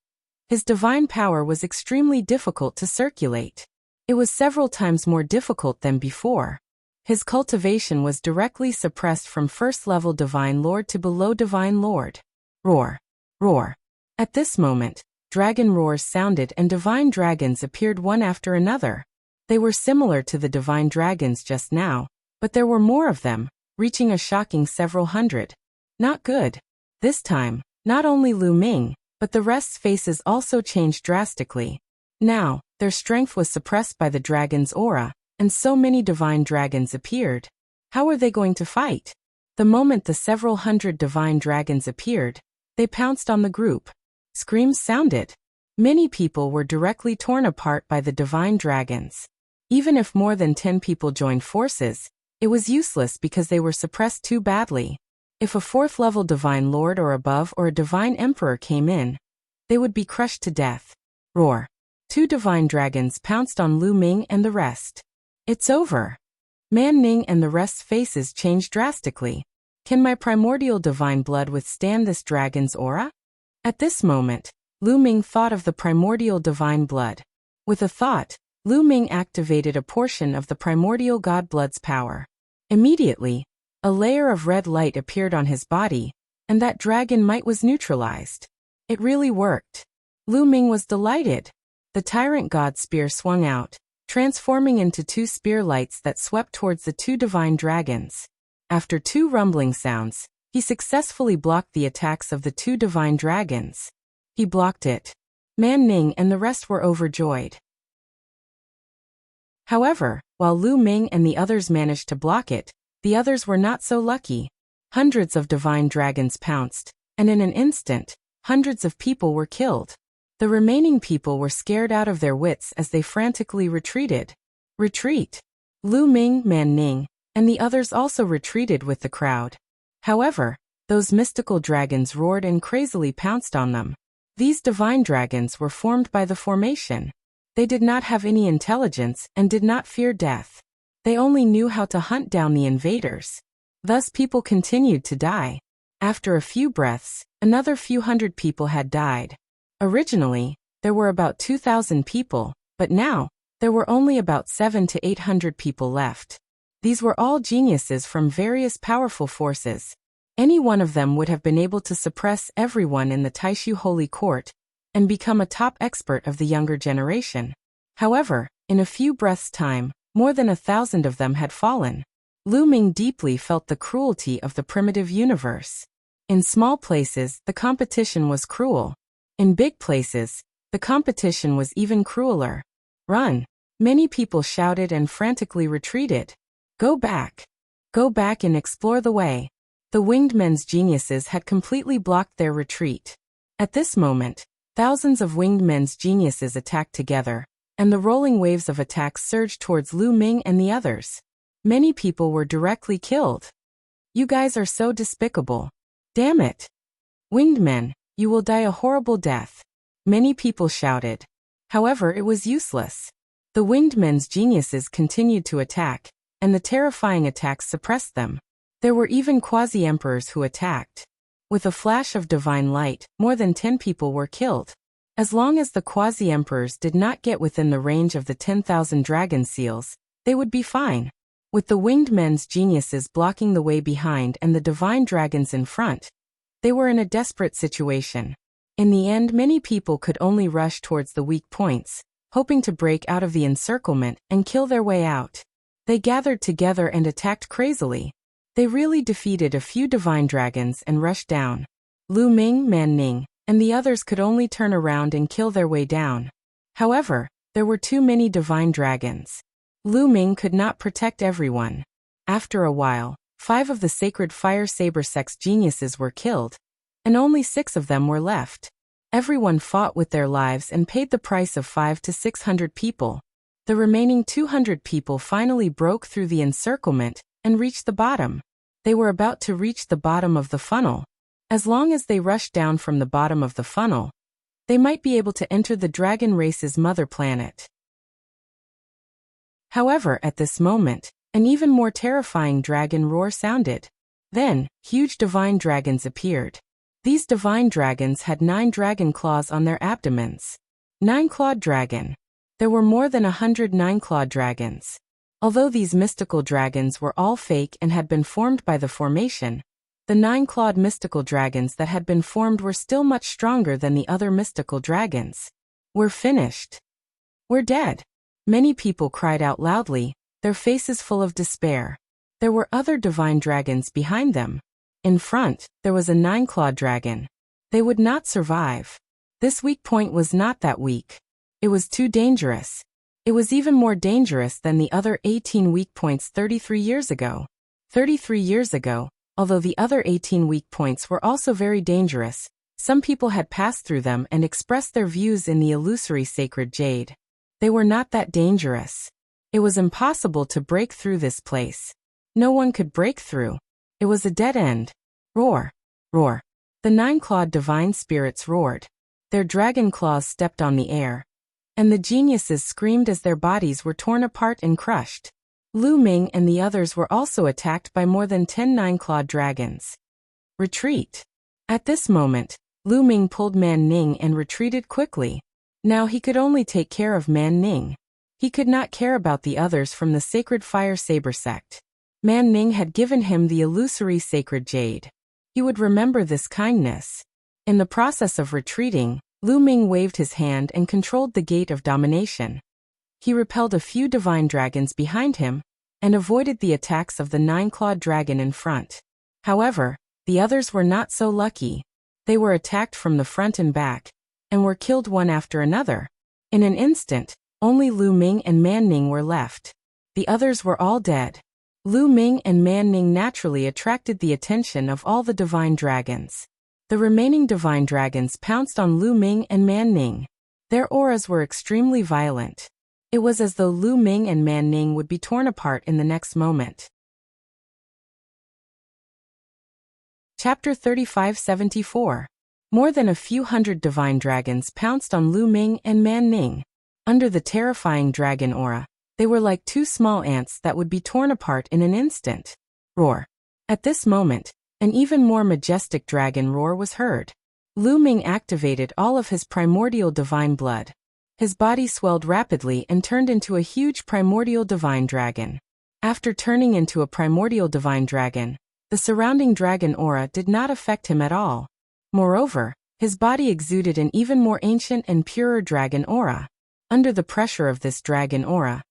his divine power was extremely difficult to circulate. It was several times more difficult than before. His cultivation was directly suppressed from 1st-level Divine Lord to below Divine Lord. Roar. Roar. At this moment, dragon roars sounded and divine dragons appeared one after another. They were similar to the divine dragons just now, but there were more of them, reaching a shocking several hundred. Not good. This time, not only Lu Ming, but the rest's faces also changed drastically. Now, their strength was suppressed by the dragon's aura, and so many divine dragons appeared. How were they going to fight? The moment the several hundred divine dragons appeared, they pounced on the group. Screams sounded. Many people were directly torn apart by the divine dragons. Even if more than 10 people joined forces, it was useless because they were suppressed too badly. If a 4th-level Divine Lord or above or a Divine Emperor came in, they would be crushed to death. Roar. 2 divine dragons pounced on Lu Ming and the rest. It's over. Man Ning and the rest's faces changed drastically. Can my primordial divine blood withstand this dragon's aura? At this moment, Lu Ming thought of the primordial divine blood. With a thought, Lu Ming activated a portion of the primordial god blood's power. Immediately, a layer of red light appeared on his body, and that dragon might was neutralized. It really worked. Lu Ming was delighted. The tyrant god spear swung out, transforming into 2 spear lights that swept towards the 2 divine dragons. After 2 rumbling sounds, he successfully blocked the attacks of the 2 divine dragons. He blocked it. Man Ning and the rest were overjoyed. However, while Lu Ming and the others managed to block it, the others were not so lucky. Hundreds of divine dragons pounced, and in an instant, hundreds of people were killed. The remaining people were scared out of their wits as they frantically retreated. Retreat! Lu Ming, Man Ning, and the others also retreated with the crowd. However, those mystical dragons roared and crazily pounced on them. These divine dragons were formed by the formation. They did not have any intelligence and did not fear death. They only knew how to hunt down the invaders. Thus people continued to die. After a few breaths, another few hundred people had died. Originally, there were about 2,000 people, but now, there were only about 700 to 800 people left. These were all geniuses from various powerful forces. Any one of them would have been able to suppress everyone in the Taishu Holy Court and become a top expert of the younger generation. However, in a few breaths' time, more than 1,000 of them had fallen. Lu Ming deeply felt the cruelty of the primitive universe. In small places, the competition was cruel. In big places, the competition was even crueler. Run! Many people shouted and frantically retreated. Go back! Go back and explore the way. The winged men's geniuses had completely blocked their retreat. At this moment, thousands of winged men's geniuses attacked together, and the rolling waves of attacks surged towards Lu Ming and the others. Many people were directly killed. You guys are so despicable. Damn it! Winged men, you will die a horrible death. Many people shouted. However, it was useless. The winged men's geniuses continued to attack, and the terrifying attacks suppressed them. There were even quasi-emperors who attacked. With a flash of divine light, more than 10 people were killed. As long as the quasi-emperors did not get within the range of the 10,000 dragon seals, they would be fine. With the winged men's geniuses blocking the way behind and the divine dragons in front, they were in a desperate situation. In the end, many people could only rush towards the weak points, hoping to break out of the encirclement and kill their way out. They gathered together and attacked crazily. They really defeated a few divine dragons and rushed down. Lu Ming, Man Ning, and the others could only turn around and kill their way down. However, there were too many divine dragons. Lu Ming could not protect everyone. After a while, 5 of the sacred fire saber sex geniuses were killed, and only 6 of them were left. Everyone fought with their lives and paid the price of 500 to 600 people. The remaining 200 people finally broke through the encirclement and reached the bottom. They were about to reach the bottom of the funnel. As long as they rushed down from the bottom of the funnel, they might be able to enter the dragon race's mother planet. However, at this moment, an even more terrifying dragon roar sounded. Then, huge divine dragons appeared. These divine dragons had 9 dragon claws on their abdomens. 9-clawed dragon. There were more than 100 9-clawed dragons. Although these mystical dragons were all fake and had been formed by the formation, the 9-clawed mystical dragons that had been formed were still much stronger than the other mystical dragons. We're finished. We're dead. Many people cried out loudly, their faces full of despair. There were other divine dragons behind them. In front, there was a 9-clawed dragon. They would not survive. This weak point was not that weak. It was too dangerous. It was even more dangerous than the other 18 weak points 33 years ago. 33 years ago, although the other 18 weak points were also very dangerous, some people had passed through them and expressed their views in the illusory sacred jade. They were not that dangerous. It was impossible to break through this place. No one could break through. It was a dead end. Roar! Roar! The 9-clawed divine spirits roared. Their dragon claws stepped on the air. And the geniuses screamed as their bodies were torn apart and crushed. Lu Ming and the others were also attacked by more than 10 9-clawed dragons. Retreat! At this moment, Lu Ming pulled Man Ning and retreated quickly. Now he could only take care of Man Ning. He could not care about the others from the sacred fire saber sect. Man Ning had given him the illusory sacred jade. He would remember this kindness. In the process of retreating, Lu Ming waved his hand and controlled the gate of domination. He repelled a few divine dragons behind him, and avoided the attacks of the 9-clawed dragon in front. However, the others were not so lucky. They were attacked from the front and back, and were killed one after another. In an instant, only Lu Ming and Man Ning were left. The others were all dead. Lu Ming and Man Ning naturally attracted the attention of all the divine dragons. The remaining divine dragons pounced on Lu Ming and Man Ning. Their auras were extremely violent. It was as though Lu Ming and Man Ning would be torn apart in the next moment. Chapter 3574. More than a few hundred divine dragons pounced on Lu Ming and Man Ning. Under the terrifying dragon aura, they were like 2 small ants that would be torn apart in an instant. Roar! At this moment, an even more majestic dragon roar was heard. Lu Ming activated all of his primordial divine blood. His body swelled rapidly and turned into a huge primordial divine dragon. After turning into a primordial divine dragon, the surrounding dragon aura did not affect him at all. Moreover, his body exuded an even more ancient and purer dragon aura. Under the pressure of this dragon aura,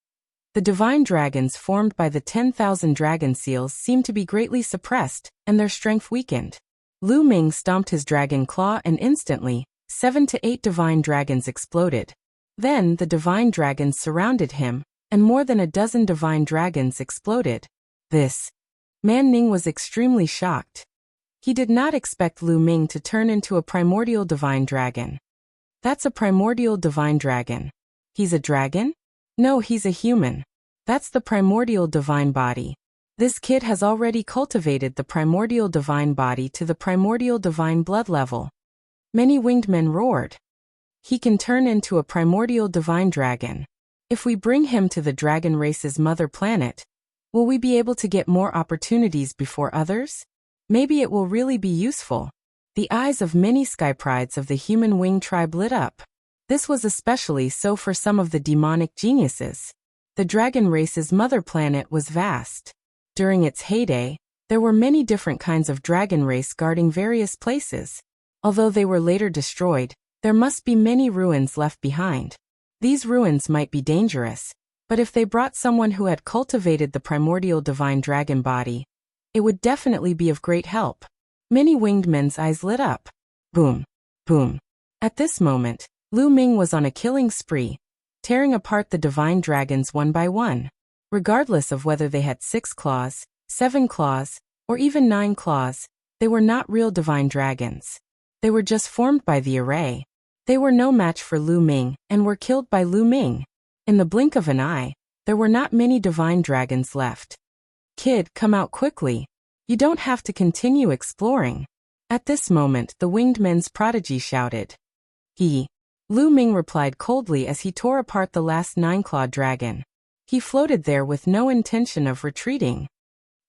the divine dragons formed by the 10,000 dragon seals seemed to be greatly suppressed, and their strength weakened. Lu Ming stomped his dragon claw and instantly, 7 to 8 divine dragons exploded. Then the divine dragons surrounded him, and more than a dozen divine dragons exploded. Man Ning was extremely shocked. He did not expect Lu Ming to turn into a primordial divine dragon. That's a primordial divine dragon. He's a dragon? No, he's a human. That's the primordial divine body. This kid has already cultivated the primordial divine body to the primordial divine blood level. Many winged men roared. He can turn into a primordial divine dragon. If we bring him to the dragon race's mother planet, will we be able to get more opportunities before others? Maybe it will really be useful. The eyes of many sky prides of the human wing tribe lit up. This was especially so for some of the demonic geniuses. The dragon race's mother planet was vast. During its heyday, there were many different kinds of dragon race guarding various places. Although they were later destroyed, there must be many ruins left behind. These ruins might be dangerous, but if they brought someone who had cultivated the primordial divine dragon body, it would definitely be of great help. Many winged men's eyes lit up. Boom. Boom. At this moment, Lu Ming was on a killing spree, tearing apart the divine dragons one by one. Regardless of whether they had 6 claws, 7 claws, or even 9 claws, they were not real divine dragons. They were just formed by the array. They were no match for Lu Ming and were killed by Lu Ming. In the blink of an eye, there were not many divine dragons left. Kid, come out quickly. You don't have to continue exploring. At this moment, the winged men's prodigy shouted. Lu Ming replied coldly as he tore apart the last 9-clawed dragon. He floated there with no intention of retreating.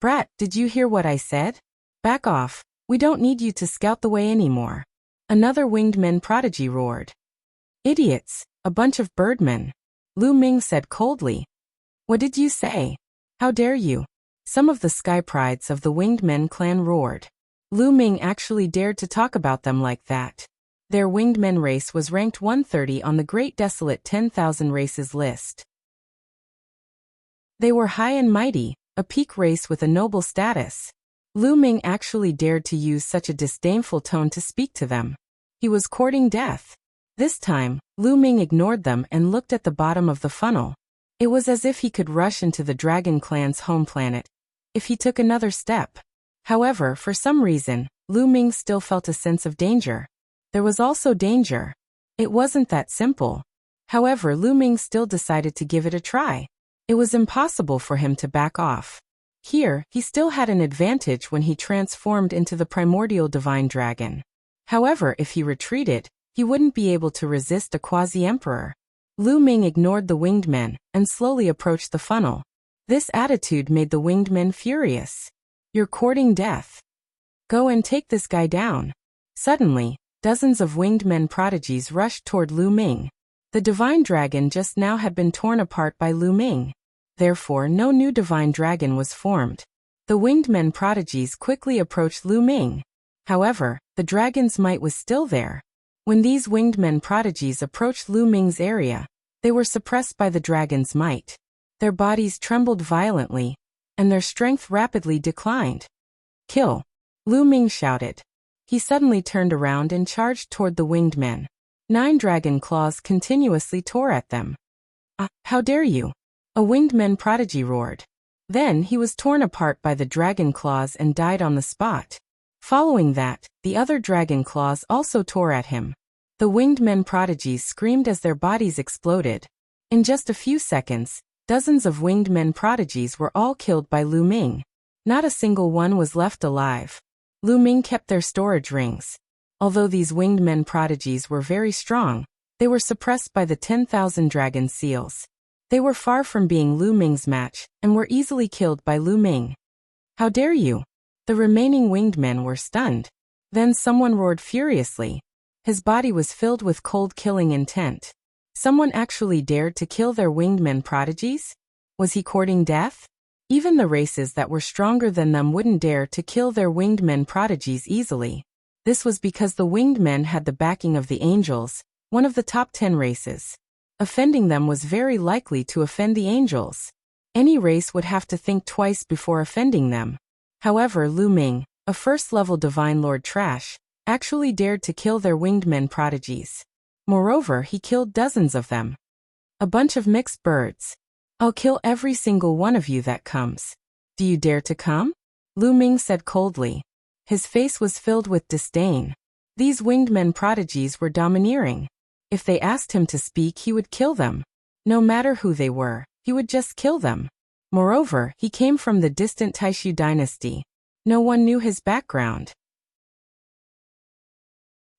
Brat, did you hear what I said? Back off. We don't need you to scout the way anymore. Another winged men prodigy roared. Idiots, a bunch of birdmen. Lu Ming said coldly. What did you say? How dare you? Some of the sky prides of the winged men clan roared. Lu Ming actually dared to talk about them like that. Their winged men race was ranked 130 on the Great Desolate 10,000 races list. They were high and mighty, a peak race with a noble status. Lu Ming actually dared to use such a disdainful tone to speak to them. He was courting death. This time, Lu Ming ignored them and looked at the bottom of the funnel. It was as if he could rush into the Dragon Clan's home planet if he took another step. However, for some reason, Lu Ming still felt a sense of danger. There was also danger. It wasn't that simple. However, Lu Ming still decided to give it a try. It was impossible for him to back off. Here, he still had an advantage when he transformed into the primordial divine dragon. However, if he retreated, he wouldn't be able to resist a quasi-emperor. Lu Ming ignored the winged men and slowly approached the funnel. This attitude made the winged men furious. You're courting death. Go and take this guy down. Suddenly, dozens of winged men prodigies rushed toward Lu Ming. The divine dragon just now had been torn apart by Lu Ming. Therefore, no new divine dragon was formed. The winged men prodigies quickly approached Lu Ming. However, the dragon's might was still there. When these winged men prodigies approached Lu Ming's area, they were suppressed by the dragon's might. Their bodies trembled violently, and their strength rapidly declined. Kill! Lu Ming shouted. He suddenly turned around and charged toward the winged men. 9 dragon claws continuously tore at them. How dare you! A winged men prodigy roared. Then he was torn apart by the dragon claws and died on the spot. Following that, the other dragon claws also tore at him. The winged men prodigies screamed as their bodies exploded. In just a few seconds, dozens of winged men prodigies were all killed by Lu Ming. Not a single one was left alive. Lu Ming kept their storage rings. Although these winged men prodigies were very strong, they were suppressed by the 10,000 dragon seals. They were far from being Lu Ming's match, and were easily killed by Lu Ming. How dare you! The remaining winged men were stunned. Then someone roared furiously. His body was filled with cold killing intent. Someone actually dared to kill their winged men prodigies? Was he courting death? Even the races that were stronger than them wouldn't dare to kill their winged men prodigies easily. This was because the winged men had the backing of the angels, one of the top 10 races. Offending them was very likely to offend the angels. Any race would have to think twice before offending them. However, Lu Ming, a first-level divine lord trash, actually dared to kill their winged men prodigies. Moreover, he killed dozens of them. A bunch of mixed birds. I'll kill every single one of you that comes. Do you dare to come? Lu Ming said coldly. His face was filled with disdain. These winged men prodigies were domineering. If they asked him to speak, he would kill them. No matter who they were, he would just kill them. Moreover, he came from the distant Taishu dynasty. No one knew his background.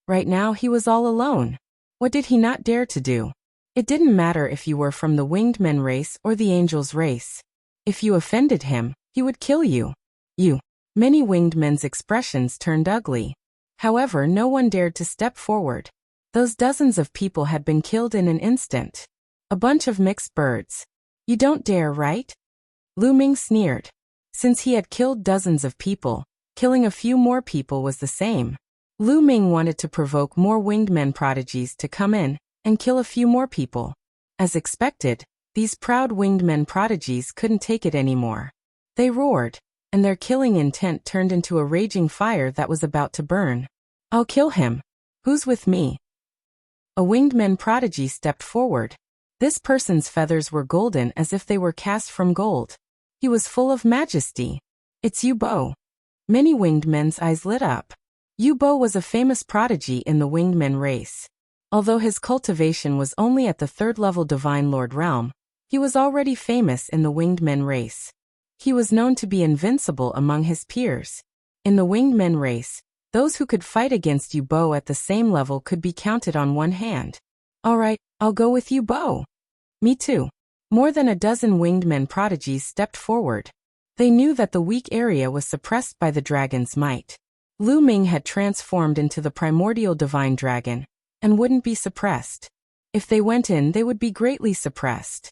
Right now he was all alone. What did he not dare to do? It didn't matter if you were from the winged men race or the angels race. If you offended him, he would kill you. Many winged men's expressions turned ugly. However, no one dared to step forward. Those dozens of people had been killed in an instant. A bunch of mixed birds. You don't dare, right? Lu Ming sneered. Since he had killed dozens of people, killing a few more people was the same. Lu Ming wanted to provoke more winged men prodigies to come in and kill a few more people. As expected, these proud winged men prodigies couldn't take it anymore. They roared, and their killing intent turned into a raging fire that was about to burn. I'll kill him. Who's with me? A winged men prodigy stepped forward. This person's feathers were golden as if they were cast from gold. He was full of majesty. It's Yu Bo. Many winged men's eyes lit up. Yu Bo was a famous prodigy in the winged men race. Although his cultivation was only at the 3rd level Divine Lord realm, he was already famous in the winged men race. He was known to be invincible among his peers. In the winged men race, those who could fight against Yu Bo at the same level could be counted on one hand. Alright, I'll go with Yu Bo. Me too. More than a dozen winged men prodigies stepped forward. They knew that the weak area was suppressed by the dragon's might. Lu Ming had transformed into the primordial divine dragon, and wouldn't be suppressed. If they went in, they would be greatly suppressed.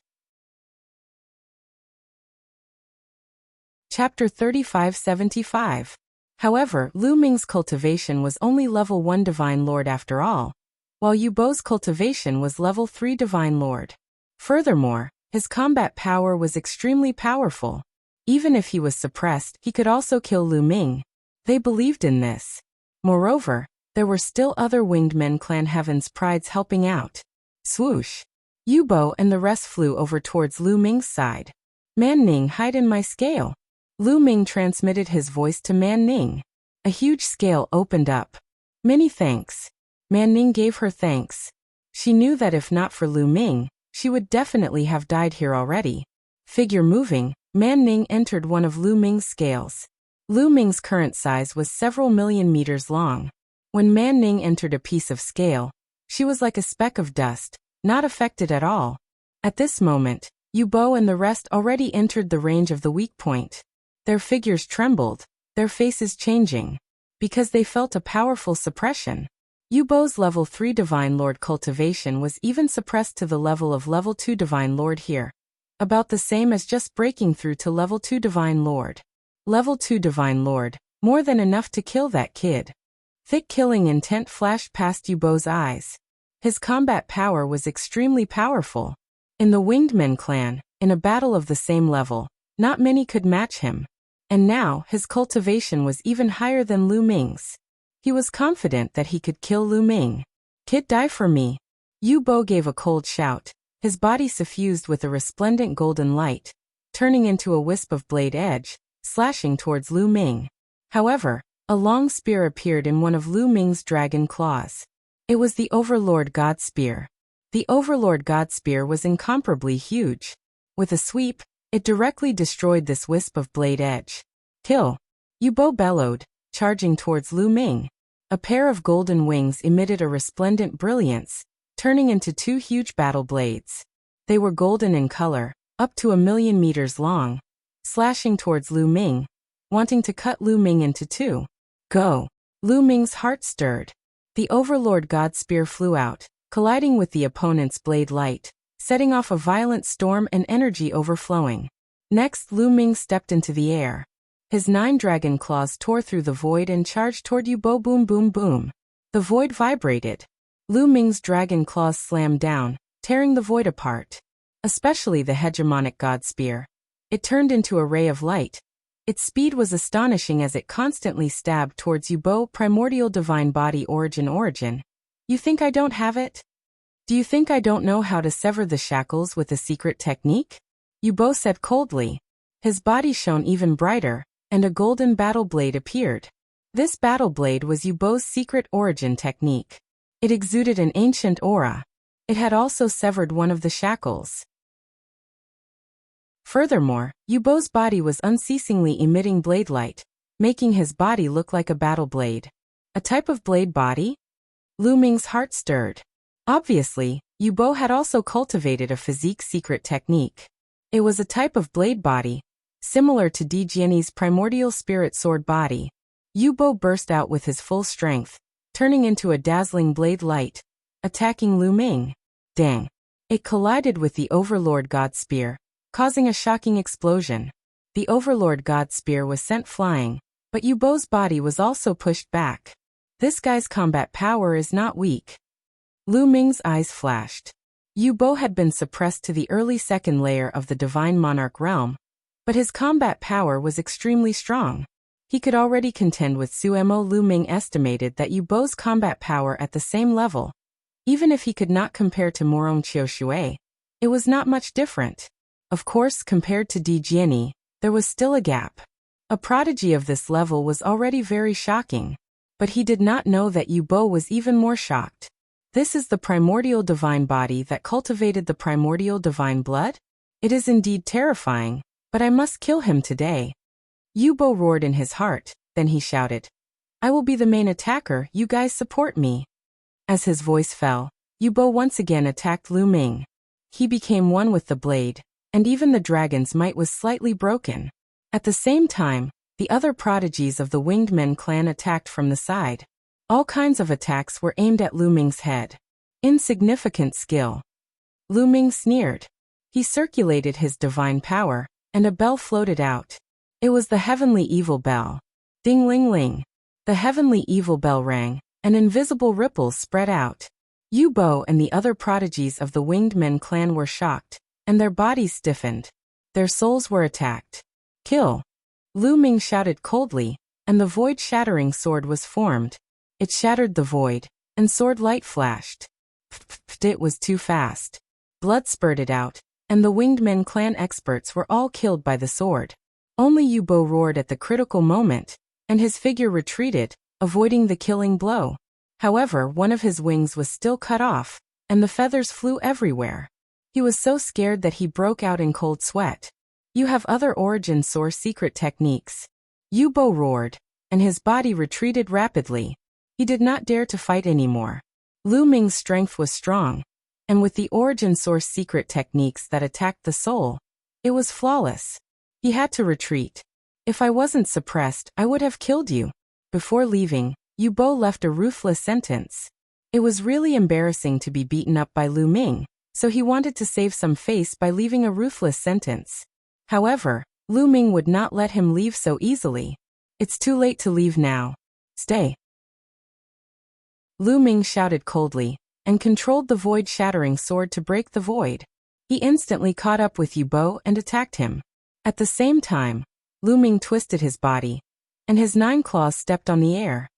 Chapter 3575. However, Lu Ming's cultivation was only level 1 Divine Lord after all, while Yu Bo's cultivation was level 3 Divine Lord. Furthermore, his combat power was extremely powerful. Even if he was suppressed, he could also kill Lu Ming. They believed in this. Moreover, there were still other winged men clan Heaven's Prides helping out. Swoosh! Yu Bo and the rest flew over towards Lu Ming's side. Man Ning, hide in my scale. Lu Ming transmitted his voice to Man Ning. A huge scale opened up. Many thanks. Man Ning gave her thanks. She knew that if not for Lu Ming, she would definitely have died here already. Figure moving, Man Ning entered one of Lu Ming's scales. Lu Ming's current size was several million meters long. When Man Ning entered a piece of scale, she was like a speck of dust, not affected at all. At this moment, Yu Bo and the rest already entered the range of the weak point. Their figures trembled, their faces changing, because they felt a powerful suppression. Yu Bo's level 3 Divine Lord cultivation was even suppressed to the level of level 2 Divine Lord here. About the same as just breaking through to level 2 Divine Lord. Level 2 Divine Lord, more than enough to kill that kid. Thick killing intent flashed past Yu Bo's eyes. His combat power was extremely powerful. In the Winged Men clan, in a battle of the same level, not many could match him. And now, his cultivation was even higher than Lu Ming's. He was confident that he could kill Lu Ming. Kid, die for me. Yu Bo gave a cold shout, his body suffused with a resplendent golden light, turning into a wisp of blade edge, slashing towards Lu Ming. However, a long spear appeared in one of Lu Ming's dragon claws. It was the Overlord God Spear. The Overlord God Spear was incomparably huge. With a sweep, it directly destroyed this wisp of blade edge. Kill! Yu Bo bellowed, charging towards Lu Ming. A pair of golden wings emitted a resplendent brilliance, turning into 2 huge battle blades. They were golden in color, up to 1,000,000 meters long, slashing towards Lu Ming, wanting to cut Lu Ming into 2. Go! Lu Ming's heart stirred. The Overlord God Spear flew out, colliding with the opponent's blade light, setting off a violent storm and energy overflowing. Next, Lu Ming stepped into the air. His 9 dragon claws tore through the void and charged toward Yu Bo. Boom boom boom. The void vibrated. Lu Ming's dragon claws slammed down, tearing the void apart. Especially the hegemonic God Spear. It turned into a ray of light. Its speed was astonishing as it constantly stabbed towards Yu Bo. Primordial Divine Body Origin. You think I don't have it? Do you think I don't know how to sever the shackles with a secret technique? Yu Bo said coldly. His body shone even brighter, and a golden battle blade appeared. This battle blade was Yu Bo's secret origin technique. It exuded an ancient aura. It had also severed one of the shackles. Furthermore, Yu Bo's body was unceasingly emitting blade light, making his body look like a battle blade. A type of blade body? Lu Ming's heart stirred. Obviously, Yu Bo had also cultivated a physique secret technique. It was a type of blade body, similar to Di Jianyi's primordial spirit sword body. Yu Bo burst out with his full strength, turning into a dazzling blade light, attacking Lu Ming. Dang! It collided with the Overlord God Spear, causing a shocking explosion. The Overlord God Spear was sent flying, but Yu Bo's body was also pushed back. This guy's combat power is not weak. Lu Ming's eyes flashed. Yu Bo had been suppressed to the early second layer of the Divine Monarch realm, but his combat power was extremely strong. He could already contend with Suemo. Lu Ming estimated that Yu Bo's combat power at the same level. Even if he could not compare to Morong Qiushui, it was not much different. Of course, compared to Di Jiani, there was still a gap. A prodigy of this level was already very shocking, but he did not know that Yu Bo was even more shocked. This is the primordial divine body that cultivated the primordial divine blood? It is indeed terrifying, but I must kill him today. Yu Bo roared in his heart, then he shouted, I will be the main attacker, you guys support me. As his voice fell, Yu Bo once again attacked Lu Ming. He became one with the blade, and even the dragon's might was slightly broken. At the same time, the other prodigies of the Winged Men clan attacked from the side. All kinds of attacks were aimed at Lu Ming's head. Insignificant skill. Lu Ming sneered. He circulated his divine power, and a bell floated out. It was the heavenly evil bell. Ding-ling-ling. The heavenly evil bell rang, and invisible ripples spread out. Yu Bo and the other prodigies of the Winged Men clan were shocked, and their bodies stiffened. Their souls were attacked. Kill! Lu Ming shouted coldly, and the void-shattering sword was formed. It shattered the void, and sword light flashed. It was too fast. Blood spurted out, and the Winged Men clan experts were all killed by the sword. Only Yu Bo roared at the critical moment, and his figure retreated, avoiding the killing blow. However, one of his wings was still cut off, and the feathers flew everywhere. He was so scared that he broke out in cold sweat. You have other origin source secret techniques. Yu Bo roared, and his body retreated rapidly. He did not dare to fight anymore. Lu Ming's strength was strong, and with the origin source secret techniques that attacked the soul, it was flawless. He had to retreat. If I wasn't suppressed, I would have killed you. Before leaving, Yu Bo left a ruthless sentence. It was really embarrassing to be beaten up by Lu Ming, so he wanted to save some face by leaving a ruthless sentence. However, Lu Ming would not let him leave so easily. It's too late to leave now. Stay. Lu Ming shouted coldly, and controlled the void-shattering sword to break the void. He instantly caught up with Yu Bo and attacked him. At the same time, Lu Ming twisted his body, and his 9 claws stepped on the air.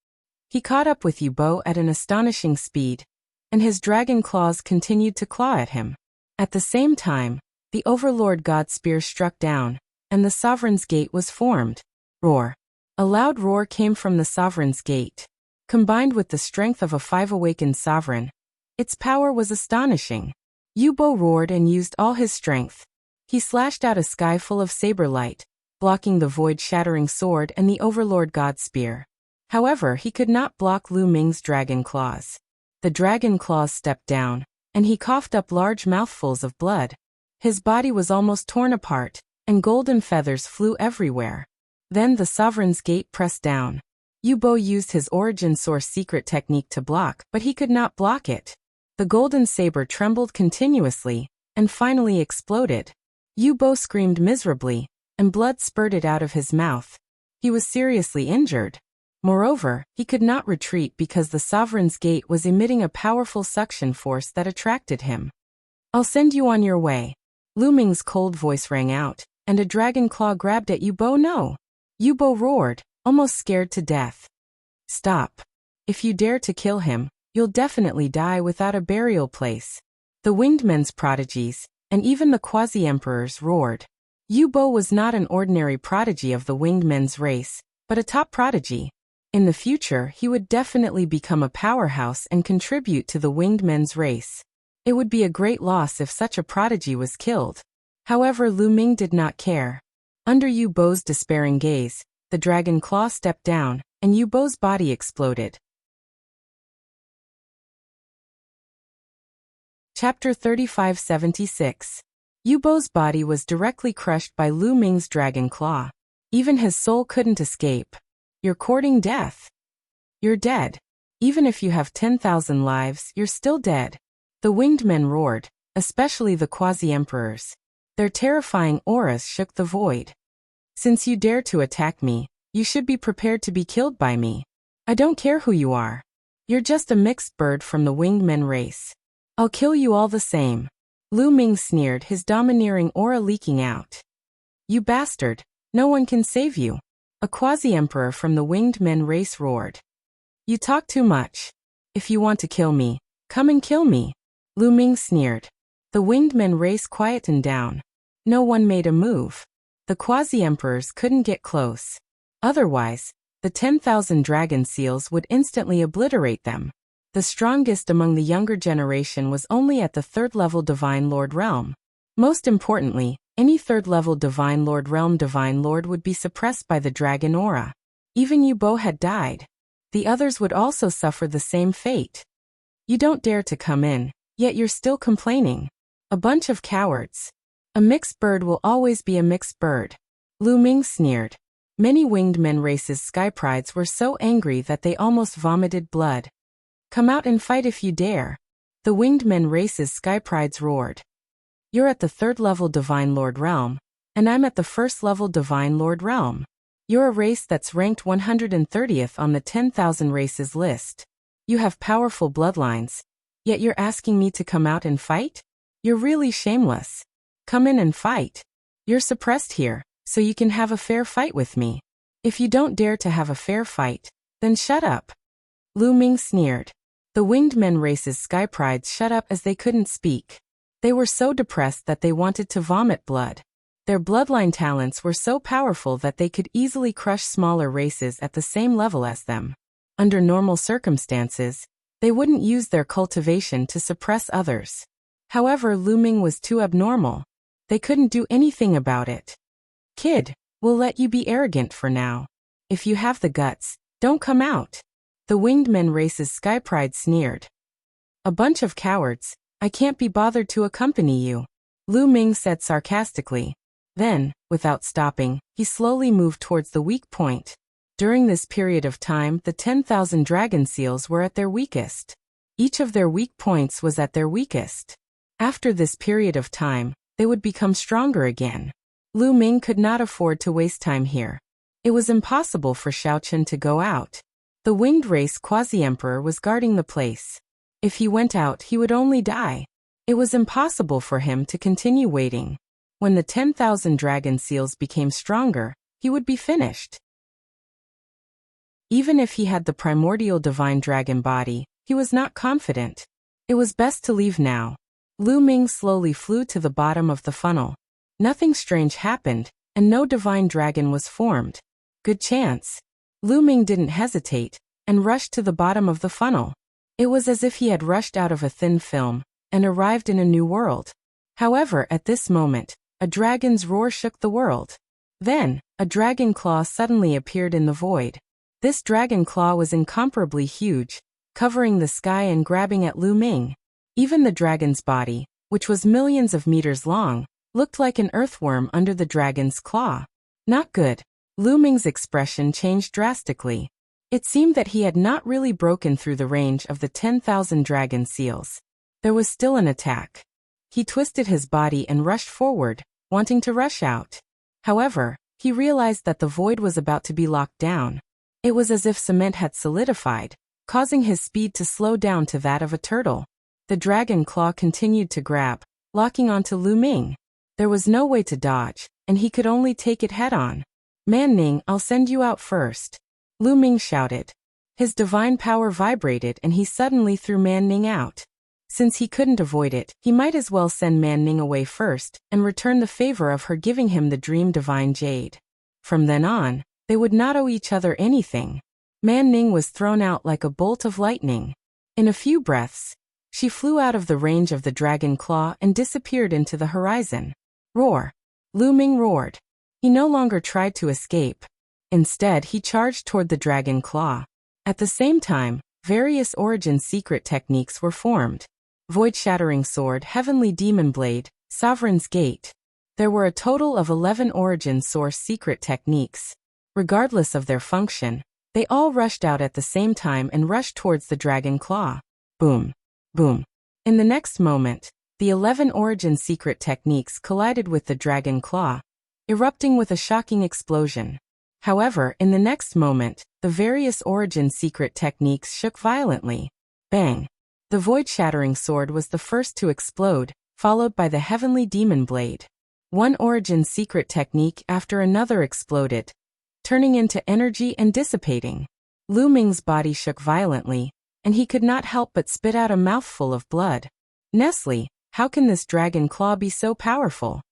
He caught up with Yu Bo at an astonishing speed, and his dragon claws continued to claw at him. At the same time, the Overlord God Spear struck down, and the Sovereign's Gate was formed. Roar. A loud roar came from the Sovereign's Gate. Combined with the strength of a 5 awakened sovereign, its power was astonishing. Yu Bo roared and used all his strength. He slashed out a sky full of saber light, blocking the void-shattering sword and the Overlord God Spear. However, he could not block Lu Ming's dragon claws. The dragon claws stepped down, and he coughed up large mouthfuls of blood. His body was almost torn apart, and golden feathers flew everywhere. Then the Sovereign's Gate pressed down. Yu Bo used his origin source secret technique to block, but he could not block it. The golden saber trembled continuously, and finally exploded. Yu Bo screamed miserably, and blood spurted out of his mouth. He was seriously injured. Moreover, he could not retreat because the Sovereign's Gate was emitting a powerful suction force that attracted him. I'll send you on your way. Lu Ming's cold voice rang out, and a dragon claw grabbed at Yu Bo. No! Yu Bo roared, almost scared to death. Stop. If you dare to kill him, you'll definitely die without a burial place. The Winged Men's prodigies, and even the quasi-emperors roared. Yu Bo was not an ordinary prodigy of the Winged Men's race, but a top prodigy. In the future, he would definitely become a powerhouse and contribute to the Winged Men's race. It would be a great loss if such a prodigy was killed. However, Lu Ming did not care. Under Yu Bo's despairing gaze, the dragon claw stepped down, and Yu Bo's body exploded. Chapter 3576. Yu Bo's body was directly crushed by Lu Ming's dragon claw. Even his soul couldn't escape. You're courting death. You're dead. Even if you have 10,000 lives, you're still dead. The winged men roared, especially the quasi-emperors. Their terrifying auras shook the void. Since you dare to attack me, you should be prepared to be killed by me. I don't care who you are. You're just a mixed bird from the winged men race. I'll kill you all the same. Lu Ming sneered, his domineering aura leaking out. You bastard, no one can save you. A quasi-emperor from the winged men race roared. You talk too much. If you want to kill me, come and kill me. Lu Ming sneered. The winged men race quietened down. No one made a move. The quasi-emperors couldn't get close. Otherwise, the 10,000 dragon seals would instantly obliterate them. The strongest among the younger generation was only at the 3rd level Divine Lord realm. Most importantly, any 3rd level Divine Lord realm Divine Lord would be suppressed by the dragon aura. Even Yu Bo had died. The others would also suffer the same fate. You don't dare to come in, yet you're still complaining. A bunch of cowards. A mixed bird will always be a mixed bird. Lu Ming sneered. Many winged men races sky prides were so angry that they almost vomited blood. Come out and fight if you dare. The winged men races sky prides roared. You're at the 3rd level Divine Lord realm, and I'm at the 1st level Divine Lord realm. You're a race that's ranked 130th on the 10,000 races list. You have powerful bloodlines, yet you're asking me to come out and fight? You're really shameless. Come in and fight. You're suppressed here, so you can have a fair fight with me. If you don't dare to have a fair fight, then shut up. Lu Ming sneered. The winged men race's sky prides shut up as they couldn't speak. They were so depressed that they wanted to vomit blood. Their bloodline talents were so powerful that they could easily crush smaller races at the same level as them. Under normal circumstances, they wouldn't use their cultivation to suppress others. However, Lu Ming was too abnormal. They couldn't do anything about it. Kid, we'll let you be arrogant for now. If you have the guts, don't come out. The winged men race's sky pride sneered. A bunch of cowards, I can't be bothered to accompany you. Lu Ming said sarcastically. Then, without stopping, he slowly moved towards the weak point. During this period of time, the 10,000 dragon seals were at their weakest. Each of their weak points was at their weakest. After this period of time, they would become stronger again. Lu Ming could not afford to waste time here. It was impossible for Xiaochen to go out. The winged race quasi-emperor was guarding the place. If he went out, he would only die. It was impossible for him to continue waiting. When the 10,000 dragon seals became stronger, he would be finished. Even if he had the primordial divine dragon body, he was not confident. It was best to leave now. Lu Ming slowly flew to the bottom of the funnel. Nothing strange happened, and no divine dragon was formed. Good chance. Lu Ming didn't hesitate, and rushed to the bottom of the funnel. It was as if he had rushed out of a thin film, and arrived in a new world. However, at this moment, a dragon's roar shook the world. Then, a dragon claw suddenly appeared in the void. This dragon claw was incomparably huge, covering the sky and grabbing at Lu Ming. Even the dragon's body, which was millions of meters long, looked like an earthworm under the dragon's claw. Not good. Lu Ming's expression changed drastically. It seemed that he had not really broken through the range of the 10,000 dragon seals. There was still an attack. He twisted his body and rushed forward, wanting to rush out. However, he realized that the void was about to be locked down. It was as if cement had solidified, causing his speed to slow down to that of a turtle. The dragon claw continued to grab, locking onto Lu Ming. There was no way to dodge, and he could only take it head-on. Man Ning, I'll send you out first. Lu Ming shouted. His divine power vibrated and he suddenly threw Man Ning out. Since he couldn't avoid it, he might as well send Man Ning away first and return the favor of her giving him the dream divine jade. From then on, they would not owe each other anything. Man Ning was thrown out like a bolt of lightning. In a few breaths, she flew out of the range of the dragon claw and disappeared into the horizon. Roar! Lu Ming roared. He no longer tried to escape. Instead, he charged toward the dragon claw. At the same time, various origin secret techniques were formed. Void-shattering sword, heavenly demon blade, sovereign's gate. There were a total of 11 origin source secret techniques. Regardless of their function, They all rushed out at the same time and rushed towards the dragon claw. Boom. Boom. In the next moment, the 11 origin secret techniques collided with the dragon claw, erupting with a shocking explosion. However, in the next moment, the various origin secret techniques shook violently. Bang! The void-shattering sword was the first to explode, followed by the heavenly demon blade. One origin secret technique after another exploded, turning into energy and dissipating. Lu Ming's body shook violently, and he could not help but spit out a mouthful of blood. Nestle, how can this dragon claw be so powerful?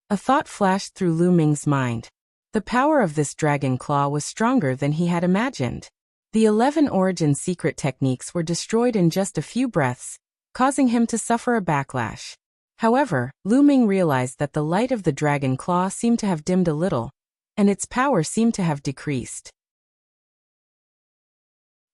A thought flashed through Lu Ming's mind. The power of this dragon claw was stronger than he had imagined. The 11 origin secret techniques were destroyed in just a few breaths, causing him to suffer a backlash. However, Lu Ming realized that the light of the dragon claw seemed to have dimmed a little, and its power seemed to have decreased.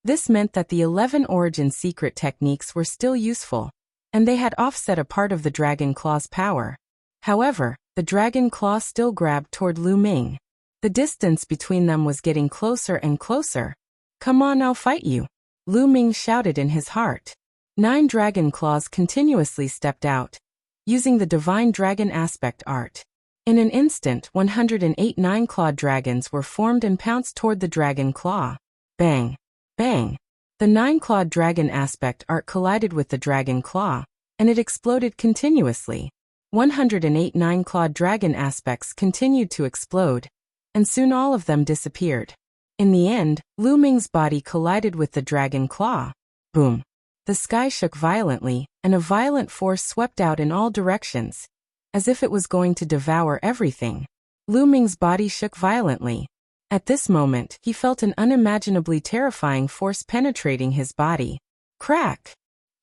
This meant that the 11 origin secret techniques were still useful, and they had offset a part of the dragon claw's power. However, the dragon claw still grabbed toward Lu Ming. The distance between them was getting closer and closer. "Come on, I'll fight you," Lu Ming shouted in his heart. 9 dragon claws continuously stepped out, using the divine dragon aspect art. In an instant, 108 nine-clawed dragons were formed and pounced toward the dragon claw. Bang! Bang! The 9-clawed dragon aspect art collided with the dragon claw, and it exploded continuously. 108 nine-clawed dragon aspects continued to explode, and soon all of them disappeared. In the end, Lu Ming's body collided with the dragon claw. Boom! The sky shook violently, and a violent force swept out in all directions, as if it was going to devour everything. Lu Ming's body shook violently. At this moment, he felt an unimaginably terrifying force penetrating his body. Crack!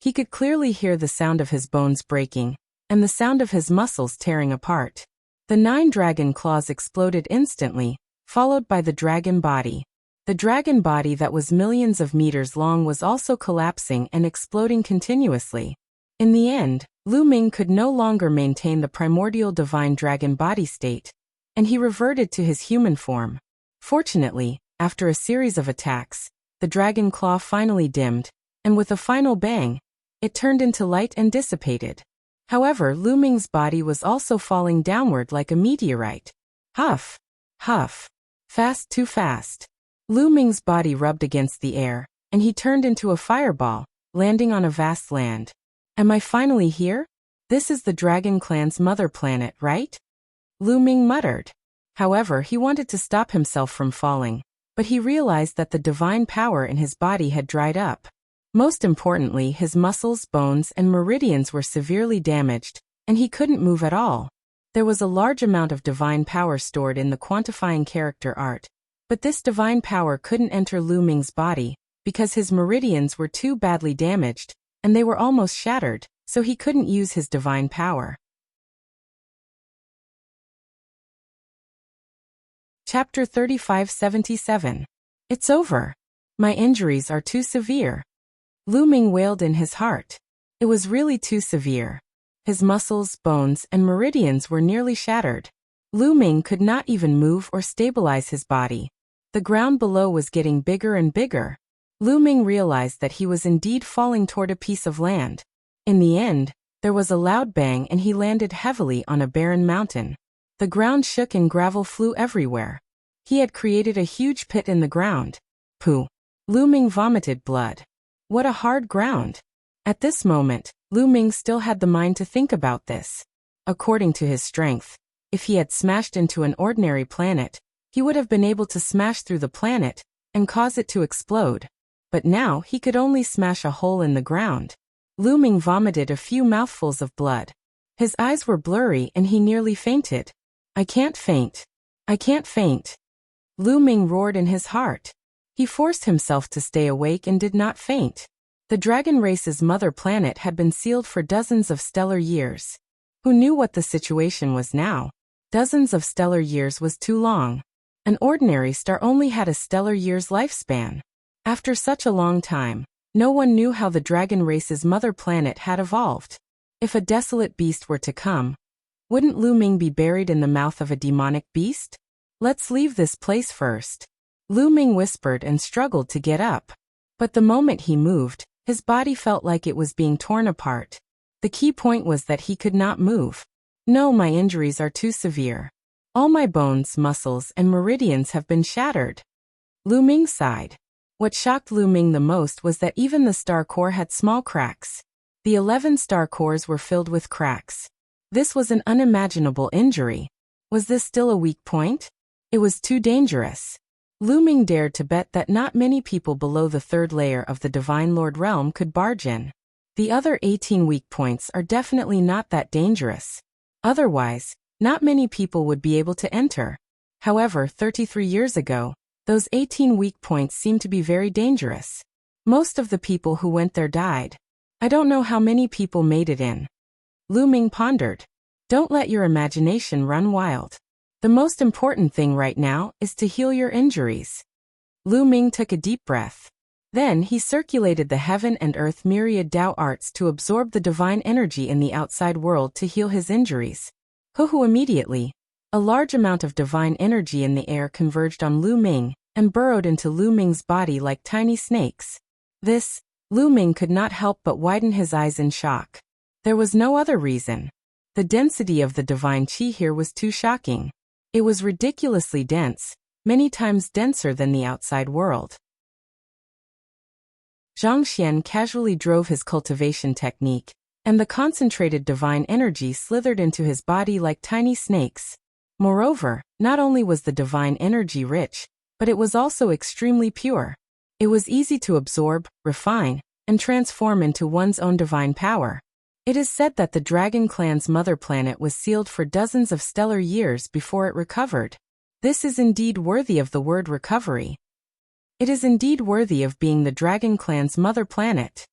He could clearly hear the sound of his bones breaking, and the sound of his muscles tearing apart. The 9 dragon claws exploded instantly, followed by the dragon body. The dragon body that was millions of meters long was also collapsing and exploding continuously. In the end, Lu Ming could no longer maintain the primordial divine dragon body state, and he reverted to his human form. Fortunately, after a series of attacks, the dragon claw finally dimmed, and with a final bang, it turned into light and dissipated. However, Lu Ming's body was also falling downward like a meteorite. Huff! Huff! Fast, too fast. Lu Ming's body rubbed against the air, and he turned into a fireball, landing on a vast land. Am I finally here? This is the Dragon Clan's mother planet, right? Lu Ming muttered. However, he wanted to stop himself from falling, but he realized that the divine power in his body had dried up. Most importantly, his muscles, bones, and meridians were severely damaged, and he couldn't move at all. There was a large amount of divine power stored in the quantifying character art, but this divine power couldn't enter Lu Ming's body, because his meridians were too badly damaged, and they were almost shattered, so he couldn't use his divine power. Chapter 3577. It's over. My injuries are too severe. Lu Ming wailed in his heart. It was really too severe. His muscles, bones, and meridians were nearly shattered. Lu Ming could not even move or stabilize his body. The ground below was getting bigger and bigger. Lu Ming realized that he was indeed falling toward a piece of land. In the end, there was a loud bang and he landed heavily on a barren mountain. The ground shook and gravel flew everywhere. He had created a huge pit in the ground. Pooh! Lu Ming vomited blood. What a hard ground! At this moment, Lu Ming still had the mind to think about this. According to his strength, if he had smashed into an ordinary planet, he would have been able to smash through the planet and cause it to explode. But now he could only smash a hole in the ground. Lu Ming vomited a few mouthfuls of blood. His eyes were blurry and he nearly fainted. I can't faint. I can't faint. Lu Ming roared in his heart. He forced himself to stay awake and did not faint. The dragon race's mother planet had been sealed for dozens of stellar years. Who knew what the situation was now? Dozens of stellar years was too long. An ordinary star only had a stellar year's lifespan. After such a long time, no one knew how the dragon race's mother planet had evolved. If a desolate beast were to come, wouldn't Lu Ming be buried in the mouth of a demonic beast? Let's leave this place first. Lu Ming whispered and struggled to get up. But the moment he moved, his body felt like it was being torn apart. The key point was that he could not move. No, my injuries are too severe. All my bones, muscles, and meridians have been shattered. Lu Ming sighed. What shocked Lu Ming the most was that even the star core had small cracks. The 11 star cores were filled with cracks. This was an unimaginable injury. Was this still a weak point? It was too dangerous. Lu Ming dared to bet that not many people below the third layer of the Divine Lord realm could barge in. The other 18 weak points are definitely not that dangerous. Otherwise, not many people would be able to enter. However, 33 years ago, those 18 weak points seemed to be very dangerous. Most of the people who went there died. I don't know how many people made it in. Lu Ming pondered. Don't let your imagination run wild. The most important thing right now is to heal your injuries. Lu Ming took a deep breath. Then he circulated the heaven and earth myriad Tao arts to absorb the divine energy in the outside world to heal his injuries. Immediately, a large amount of divine energy in the air converged on Lu Ming and burrowed into Lu Ming's body like tiny snakes. Lu Ming could not help but widen his eyes in shock. There was no other reason. The density of the divine qi here was too shocking. It was ridiculously dense, many times denser than the outside world. Zhang Xian casually drove his cultivation technique, and the concentrated divine energy slithered into his body like tiny snakes. Moreover, not only was the divine energy rich, but it was also extremely pure. It was easy to absorb, refine, and transform into one's own divine power. It is said that the Dragon Clan's mother planet was sealed for dozens of stellar years before it recovered. This is indeed worthy of the word recovery. It is indeed worthy of being the Dragon Clan's mother planet.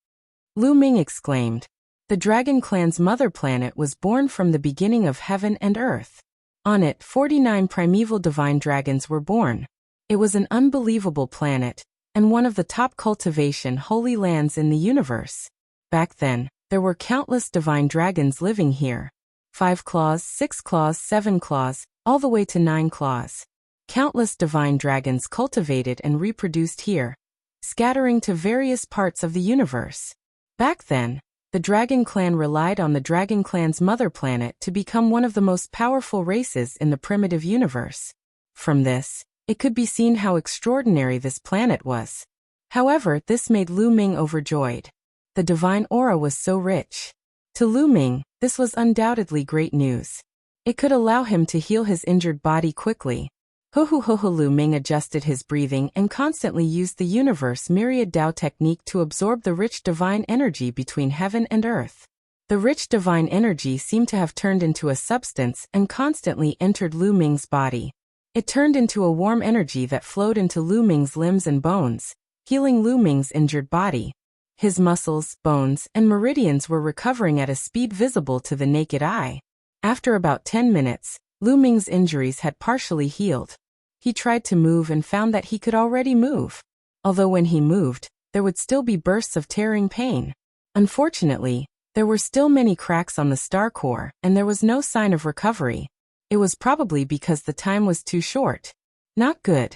Lu Ming exclaimed. The Dragon Clan's mother planet was born from the beginning of heaven and earth. On it, 49 primeval divine dragons were born. It was an unbelievable planet, and one of the top cultivation holy lands in the universe. Back then, there were countless divine dragons living here. 5 claws, 6 claws, 7 claws, all the way to 9 claws. Countless divine dragons cultivated and reproduced here, scattering to various parts of the universe. Back then, the Dragon Clan relied on the Dragon Clan's mother planet to become one of the most powerful races in the primitive universe. From this, it could be seen how extraordinary this planet was. However, this made Lu Ming overjoyed. The divine aura was so rich. To Lu Ming, this was undoubtedly great news. It could allow him to heal his injured body quickly. Lu Ming adjusted his breathing and constantly used the universe myriad Tao technique to absorb the rich divine energy between heaven and earth. The rich divine energy seemed to have turned into a substance and constantly entered Lu Ming's body. It turned into a warm energy that flowed into Lu Ming's limbs and bones, healing Lu Ming's injured body. His muscles, bones, and meridians were recovering at a speed visible to the naked eye. After about 10 minutes, Lu Ming's injuries had partially healed. He tried to move and found that he could already move. Although when he moved, there would still be bursts of tearing pain. Unfortunately, there were still many cracks on the star core, and there was no sign of recovery. It was probably because the time was too short. Not good.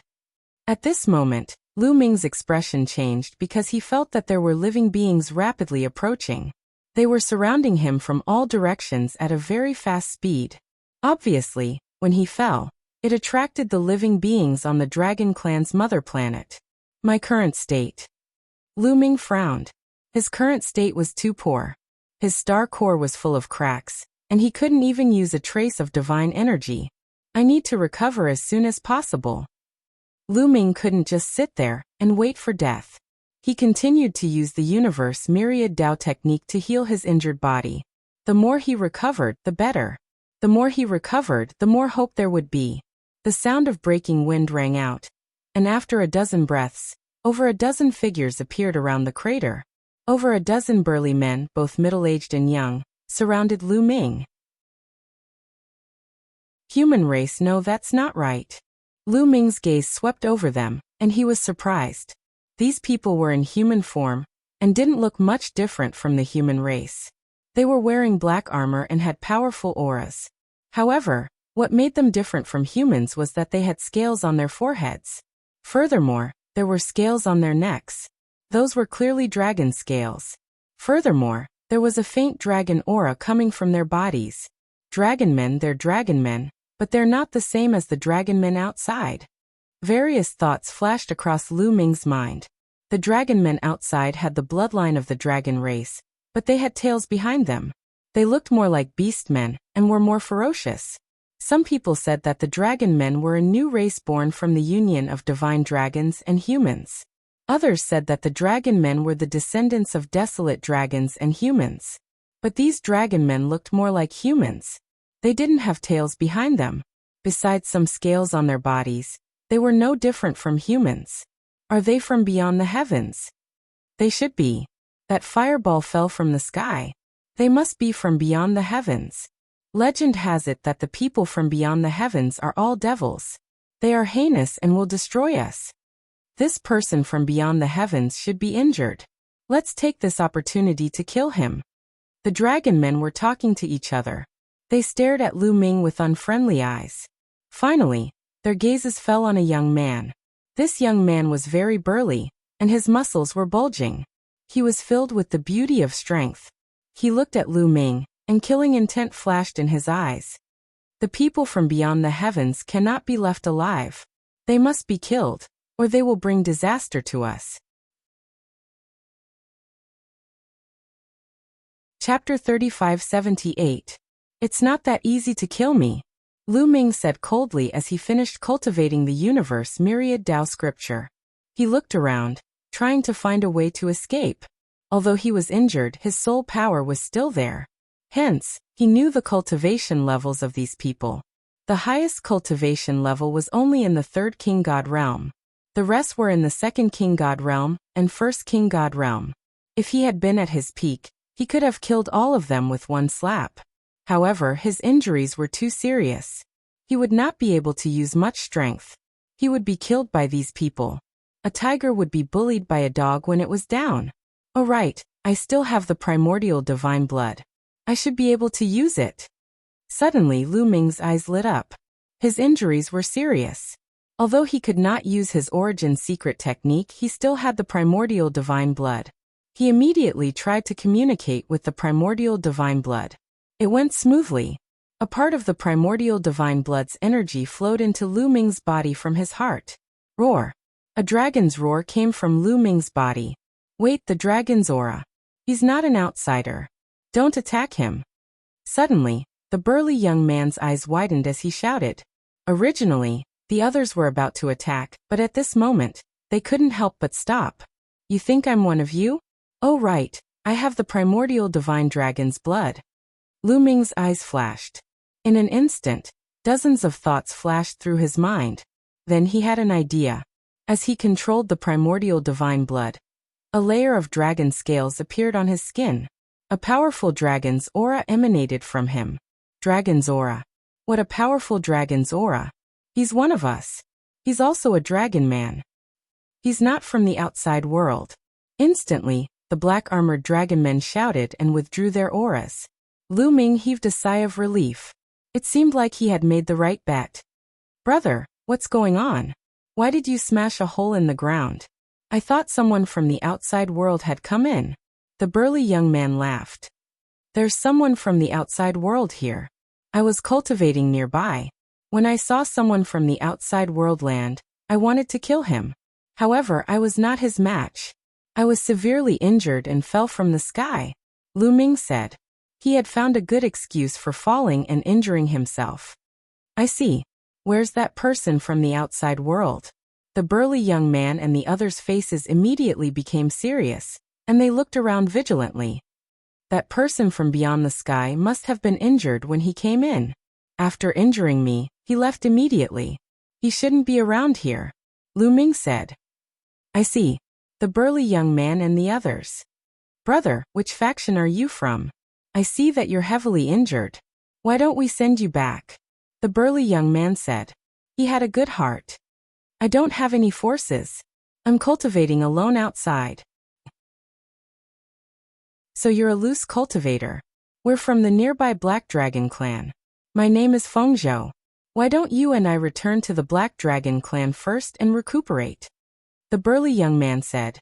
At this moment, Lu Ming's expression changed because he felt that there were living beings rapidly approaching. They were surrounding him from all directions at a very fast speed. Obviously, when he fell, it attracted the living beings on the Dragon Clan's mother planet. My current state. Lu Ming frowned. His current state was too poor. His star core was full of cracks, and he couldn't even use a trace of divine energy. I need to recover as soon as possible. Lu Ming couldn't just sit there and wait for death. He continued to use the universe myriad Tao technique to heal his injured body. The more he recovered, the better. The more he recovered, the more hope there would be. The sound of breaking wind rang out, and after a dozen breaths, over a dozen figures appeared around the crater. Over a dozen burly men, both middle-aged and young, surrounded Lu Ming. Human race, no, that's not right. Lu Ming's gaze swept over them, and he was surprised. These people were in human form, and didn't look much different from the human race. They were wearing black armor and had powerful auras. However, what made them different from humans was that they had scales on their foreheads. Furthermore, there were scales on their necks. Those were clearly dragon scales. Furthermore, there was a faint dragon aura coming from their bodies. Dragonmen, they're dragonmen, but they're not the same as the dragonmen outside. Various thoughts flashed across Lu Ming's mind. The dragonmen outside had the bloodline of the dragon race, but they had tails behind them. They looked more like beastmen, and were more ferocious. Some people said that the dragonmen were a new race born from the union of divine dragons and humans. Others said that the dragonmen were the descendants of desolate dragons and humans. But these dragonmen looked more like humans. They didn't have tails behind them. Besides some scales on their bodies, they were no different from humans. Are they from beyond the heavens? They should be. That fireball fell from the sky. They must be from beyond the heavens. Legend has it that the people from beyond the heavens are all devils. They are heinous and will destroy us. This person from beyond the heavens should be injured. Let's take this opportunity to kill him. The dragonmen were talking to each other. They stared at Lu Ming with unfriendly eyes. Finally, their gazes fell on a young man. This young man was very burly, and his muscles were bulging. He was filled with the beauty of strength. He looked at Lu Ming, and killing intent flashed in his eyes. The people from beyond the heavens cannot be left alive. They must be killed, or they will bring disaster to us. Chapter 3578. It's not that easy to kill me, Lu Ming said coldly as he finished cultivating the universe myriad Tao scripture. He looked around, trying to find a way to escape. Although he was injured, his soul power was still there. Hence, he knew the cultivation levels of these people. The highest cultivation level was only in the third king god realm. The rest were in the second king god realm and first king god realm. If he had been at his peak, he could have killed all of them with one slap. However, his injuries were too serious. He would not be able to use much strength. He would be killed by these people. A tiger would be bullied by a dog when it was down. Oh right, I still have the primordial divine blood. I should be able to use it. Suddenly Lu Ming's eyes lit up. His injuries were serious. Although he could not use his origin secret technique, he still had the primordial divine blood. He immediately tried to communicate with the primordial divine blood. It went smoothly. A part of the primordial divine blood's energy flowed into Lu Ming's body from his heart. Roar. A dragon's roar came from Lu Ming's body. Wait, the dragon's aura. He's not an outsider. Don't attack him. Suddenly, the burly young man's eyes widened as he shouted. Originally, the others were about to attack, but at this moment, they couldn't help but stop. You think I'm one of you? Oh right, I have the primordial divine dragon's blood. Lu Ming's eyes flashed. In an instant, dozens of thoughts flashed through his mind. Then he had an idea. As he controlled the primordial divine blood, a layer of dragon scales appeared on his skin. A powerful dragon's aura emanated from him. Dragon's aura. What a powerful dragon's aura. He's one of us. He's also a dragon man. He's not from the outside world. Instantly, the black-armored dragon men shouted and withdrew their auras. Lu Ming heaved a sigh of relief. It seemed like he had made the right bet. Brother, what's going on? Why did you smash a hole in the ground? I thought someone from the outside world had come in. The burly young man laughed. There's someone from the outside world here. I was cultivating nearby. When I saw someone from the outside world land, I wanted to kill him. However, I was not his match. I was severely injured and fell from the sky, Lu Ming said. He had found a good excuse for falling and injuring himself. I see. Where's that person from the outside world? The burly young man and the others' faces immediately became serious, and they looked around vigilantly. That person from beyond the sky must have been injured when he came in. After injuring me, he left immediately. He shouldn't be around here, Lu Ming said. I see. The burly young man and the others. Brother, which faction are you from? I see that you're heavily injured. Why don't we send you back? The burly young man said. He had a good heart. I don't have any forces. I'm cultivating alone outside. So you're a loose cultivator. We're from the nearby Black Dragon clan. My name is Fengzhou. Why don't you and I return to the Black Dragon clan first and recuperate? The burly young man said.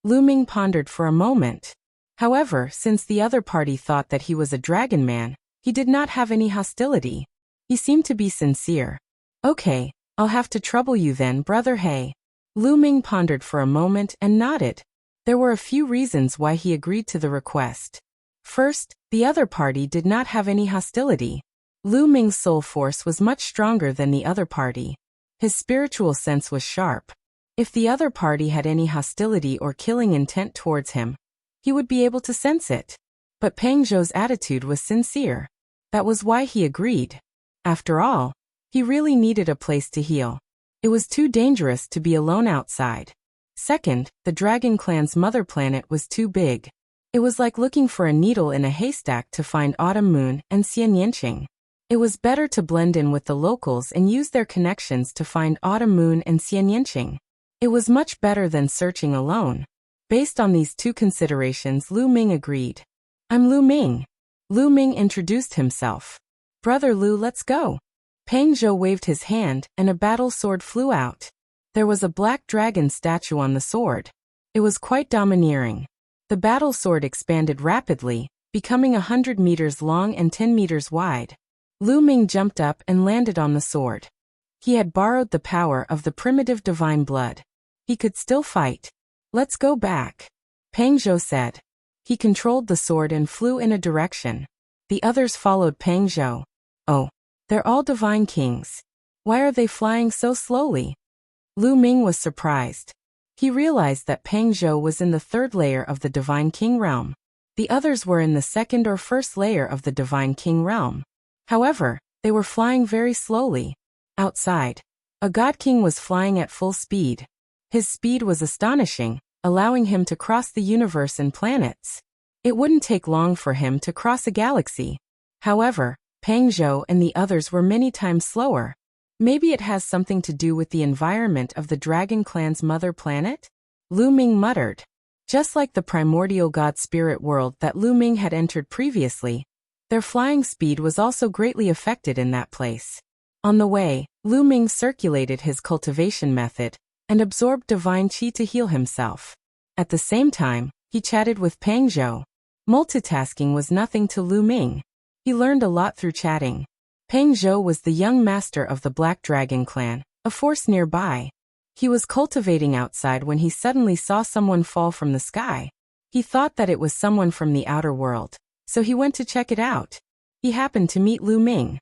Lu Ming pondered for a moment. However, since the other party thought that he was a dragon man, he did not have any hostility. He seemed to be sincere. Okay, I'll have to trouble you then, brother He. Lu Ming pondered for a moment and nodded. There were a few reasons why he agreed to the request. First, the other party did not have any hostility. Lu Ming's soul force was much stronger than the other party. His spiritual sense was sharp. If the other party had any hostility or killing intent towards him, he would be able to sense it. But Peng Zhou's attitude was sincere. That was why he agreed. After all, he really needed a place to heal. It was too dangerous to be alone outside. Second, the Dragon Clan's mother planet was too big. It was like looking for a needle in a haystack to find Autumn Moon and Xian Yanqing. It was better to blend in with the locals and use their connections to find Autumn Moon and Xian Yanqing. It was much better than searching alone. Based on these two considerations, Lu Ming agreed. I'm Lu Ming. Lu Ming introduced himself. Brother Lu, let's go. Peng Zhou waved his hand, and a battle sword flew out. There was a black dragon statue on the sword. It was quite domineering. The battle sword expanded rapidly, becoming 100 meters long and 10 meters wide. Lu Ming jumped up and landed on the sword. He had borrowed the power of the primitive divine blood. He could still fight. Let's go back, Peng Zhou said. He controlled the sword and flew in a direction. The others followed Peng Zhou. Oh, they're all divine kings. Why are they flying so slowly? Lu Ming was surprised. He realized that Peng Zhou was in the third layer of the divine king realm. The others were in the second or first layer of the divine king realm. However, they were flying very slowly. Outside, a god king was flying at full speed. His speed was astonishing, allowing him to cross the universe and planets. It wouldn't take long for him to cross a galaxy. However, Peng Zhou and the others were many times slower. Maybe it has something to do with the environment of the Dragon Clan's mother planet? Lu Ming muttered. Just like the primordial god spirit world that Lu Ming had entered previously, their flying speed was also greatly affected in that place. On the way, Lu Ming circulated his cultivation method and absorbed divine qi to heal himself. At the same time, he chatted with Peng Zhou. Multitasking was nothing to Lu Ming. He learned a lot through chatting. Peng Zhou was the young master of the Black Dragon clan, a force nearby. He was cultivating outside when he suddenly saw someone fall from the sky. He thought that it was someone from the outer world, so he went to check it out. He happened to meet Lu Ming.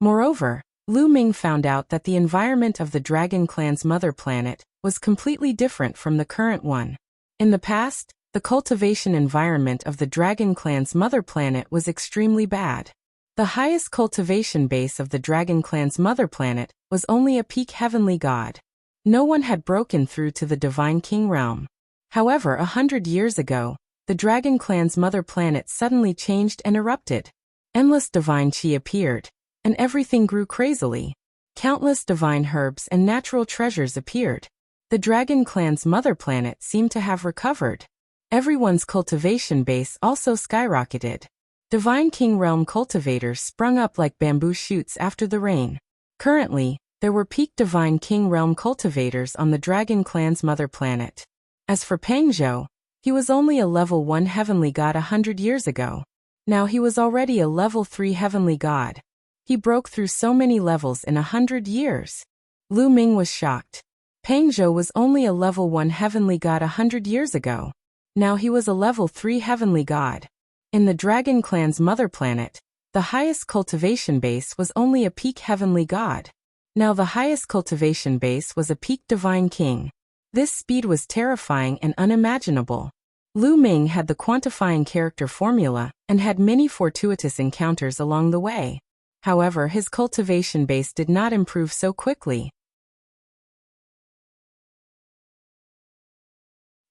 Moreover, Lu Ming found out that the environment of the Dragon Clan's mother planet was completely different from the current one. In the past, the cultivation environment of the Dragon Clan's mother planet was extremely bad. The highest cultivation base of the Dragon Clan's mother planet was only a peak heavenly god. No one had broken through to the Divine King realm. However, 100 years ago, the Dragon Clan's mother planet suddenly changed and erupted. Endless divine qi appeared, and everything grew crazily. Countless divine herbs and natural treasures appeared. The Dragon Clan's mother planet seemed to have recovered. Everyone's cultivation base also skyrocketed. Divine King Realm cultivators sprung up like bamboo shoots after the rain. Currently, there were peak Divine King Realm cultivators on the Dragon Clan's mother planet. As for Peng Zhou, he was only a level 1 heavenly god 100 years ago. Now he was already a level 3 heavenly god. He broke through so many levels in 100 years. Lu Ming was shocked. Peng Zhou was only a level 1 heavenly god 100 years ago. Now he was a level 3 heavenly god. In the Dragon Clan's mother planet, the highest cultivation base was only a peak heavenly god. Now the highest cultivation base was a peak divine king. This speed was terrifying and unimaginable. Lu Ming had the quantifying character formula and had many fortuitous encounters along the way. However, his cultivation base did not improve so quickly.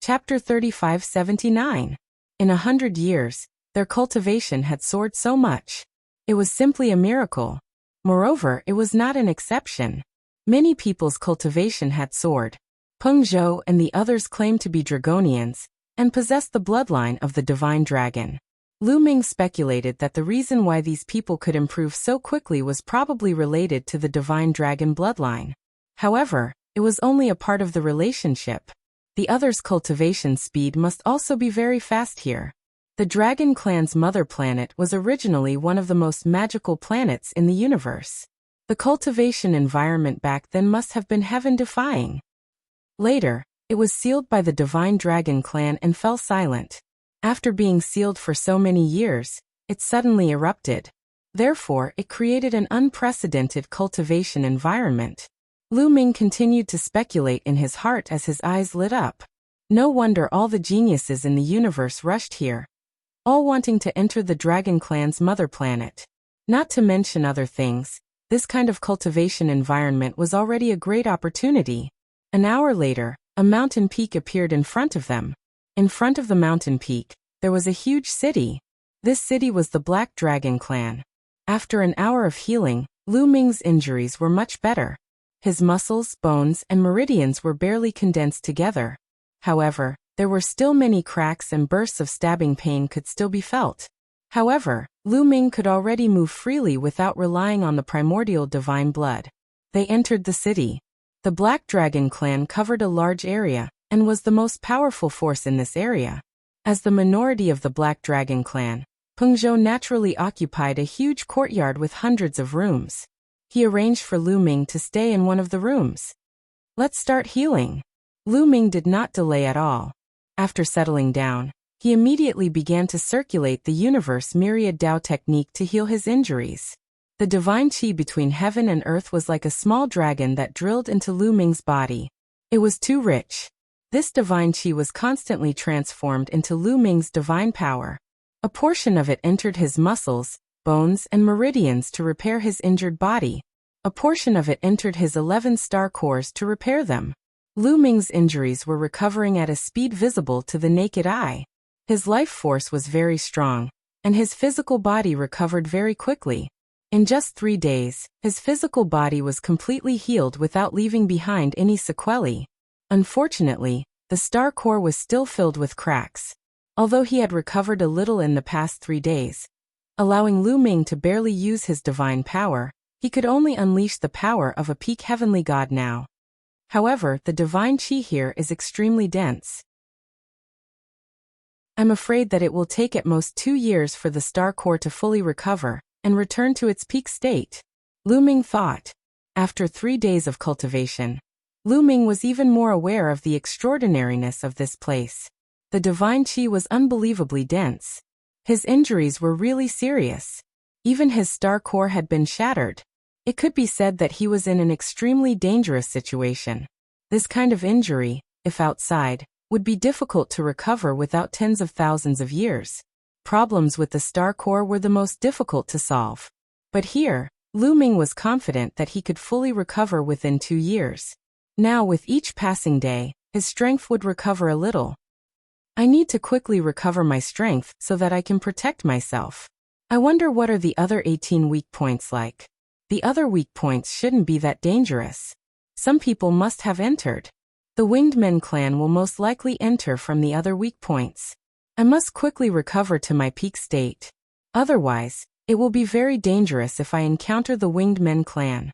Chapter 3579. In 100 years, their cultivation had soared so much. It was simply a miracle. Moreover, it was not an exception. Many people's cultivation had soared. Peng Zhou and the others claimed to be Dragonians and possessed the bloodline of the divine dragon. Lu Ming speculated that the reason why these people could improve so quickly was probably related to the divine dragon bloodline. However, it was only a part of the relationship. The other's cultivation speed must also be very fast here. The Dragon Clan's mother planet was originally one of the most magical planets in the universe. The cultivation environment back then must have been heaven-defying. Later, it was sealed by the Divine Dragon Clan and fell silent. After being sealed for so many years, it suddenly erupted. Therefore, it created an unprecedented cultivation environment. Lu Ming continued to speculate in his heart as his eyes lit up. No wonder all the geniuses in the universe rushed here, all wanting to enter the Dragon Clan's mother planet. Not to mention other things, this kind of cultivation environment was already a great opportunity. An hour later, a mountain peak appeared in front of them. In front of the mountain peak, there was a huge city. This city was the Black Dragon Clan. After an hour of healing, Lu Ming's injuries were much better. His muscles, bones, and meridians were barely condensed together. However, there were still many cracks and bursts of stabbing pain could still be felt. However, Lu Ming could already move freely without relying on the primordial divine blood. They entered the city. The Black Dragon Clan covered a large area, and was the most powerful force in this area. As the minority of the Black Dragon Clan, Peng Zhou naturally occupied a huge courtyard with hundreds of rooms. He arranged for Lu Ming to stay in one of the rooms. Let's start healing. Lu Ming did not delay at all. After settling down, he immediately began to circulate the universe myriad Dao technique to heal his injuries. The divine qi between heaven and earth was like a small dragon that drilled into Lu Ming's body. It was too rich. This divine qi was constantly transformed into Lu Ming's divine power. A portion of it entered his muscles, bones, and meridians to repair his injured body. A portion of it entered his 11 star cores to repair them. Lu Ming's injuries were recovering at a speed visible to the naked eye. His life force was very strong, and his physical body recovered very quickly. In just 3 days, his physical body was completely healed without leaving behind any sequelae. Unfortunately, the star core was still filled with cracks. Although he had recovered a little in the past 3 days, allowing Lu Ming to barely use his divine power, he could only unleash the power of a peak heavenly god now. However, the divine qi here is extremely dense. I'm afraid that it will take at most 2 years for the star core to fully recover and return to its peak state. Lu Ming thought. After 3 days of cultivation, Lu Ming was even more aware of the extraordinariness of this place. The divine qi was unbelievably dense. His injuries were really serious. Even his star core had been shattered. It could be said that he was in an extremely dangerous situation. This kind of injury, if outside, would be difficult to recover without tens of thousands of years. Problems with the star core were the most difficult to solve. But here, Lu Ming was confident that he could fully recover within 2 years. Now with each passing day, his strength would recover a little. I need to quickly recover my strength so that I can protect myself. I wonder what are the other 18 weak points like. The other weak points shouldn't be that dangerous. Some people must have entered. The Winged Men clan will most likely enter from the other weak points. I must quickly recover to my peak state. Otherwise, it will be very dangerous if I encounter the Winged Men clan.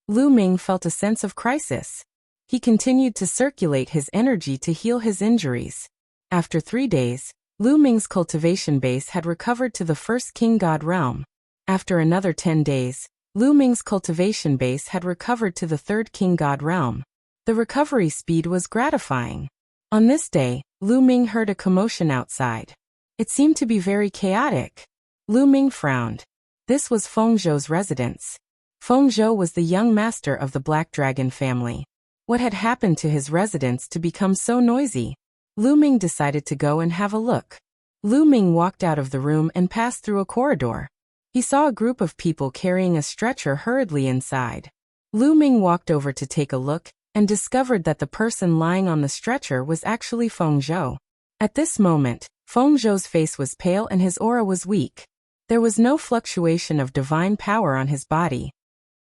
Lu Ming felt a sense of crisis. He continued to circulate his energy to heal his injuries. After 3 days, Lu Ming's cultivation base had recovered to the first king god realm. After another 10 days, Lu Ming's cultivation base had recovered to the third king god realm. The recovery speed was gratifying. On this day, Lu Ming heard a commotion outside. It seemed to be very chaotic. Lu Ming frowned. This was Feng Zhou's residence. Feng Zhou was the young master of the Black Dragon family. What had happened to his residence to become so noisy? Lu Ming decided to go and have a look. Lu Ming walked out of the room and passed through a corridor. He saw a group of people carrying a stretcher hurriedly inside. Lu Ming walked over to take a look and discovered that the person lying on the stretcher was actually Feng Zhou. At this moment, Feng Zhou's face was pale and his aura was weak. There was no fluctuation of divine power on his body.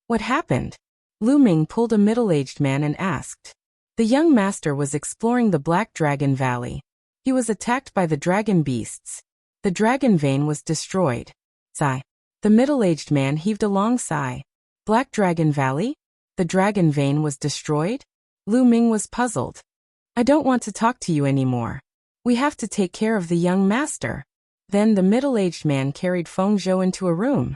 What happened? Lu Ming pulled a middle-aged man and asked. The young master was exploring the Black Dragon Valley. He was attacked by the dragon beasts. The dragon vein was destroyed. Sigh. The middle-aged man heaved a long sigh. Black Dragon Valley? The dragon vein was destroyed? Lu Ming was puzzled. I don't want to talk to you anymore. We have to take care of the young master. Then the middle-aged man carried Feng Zhou into a room.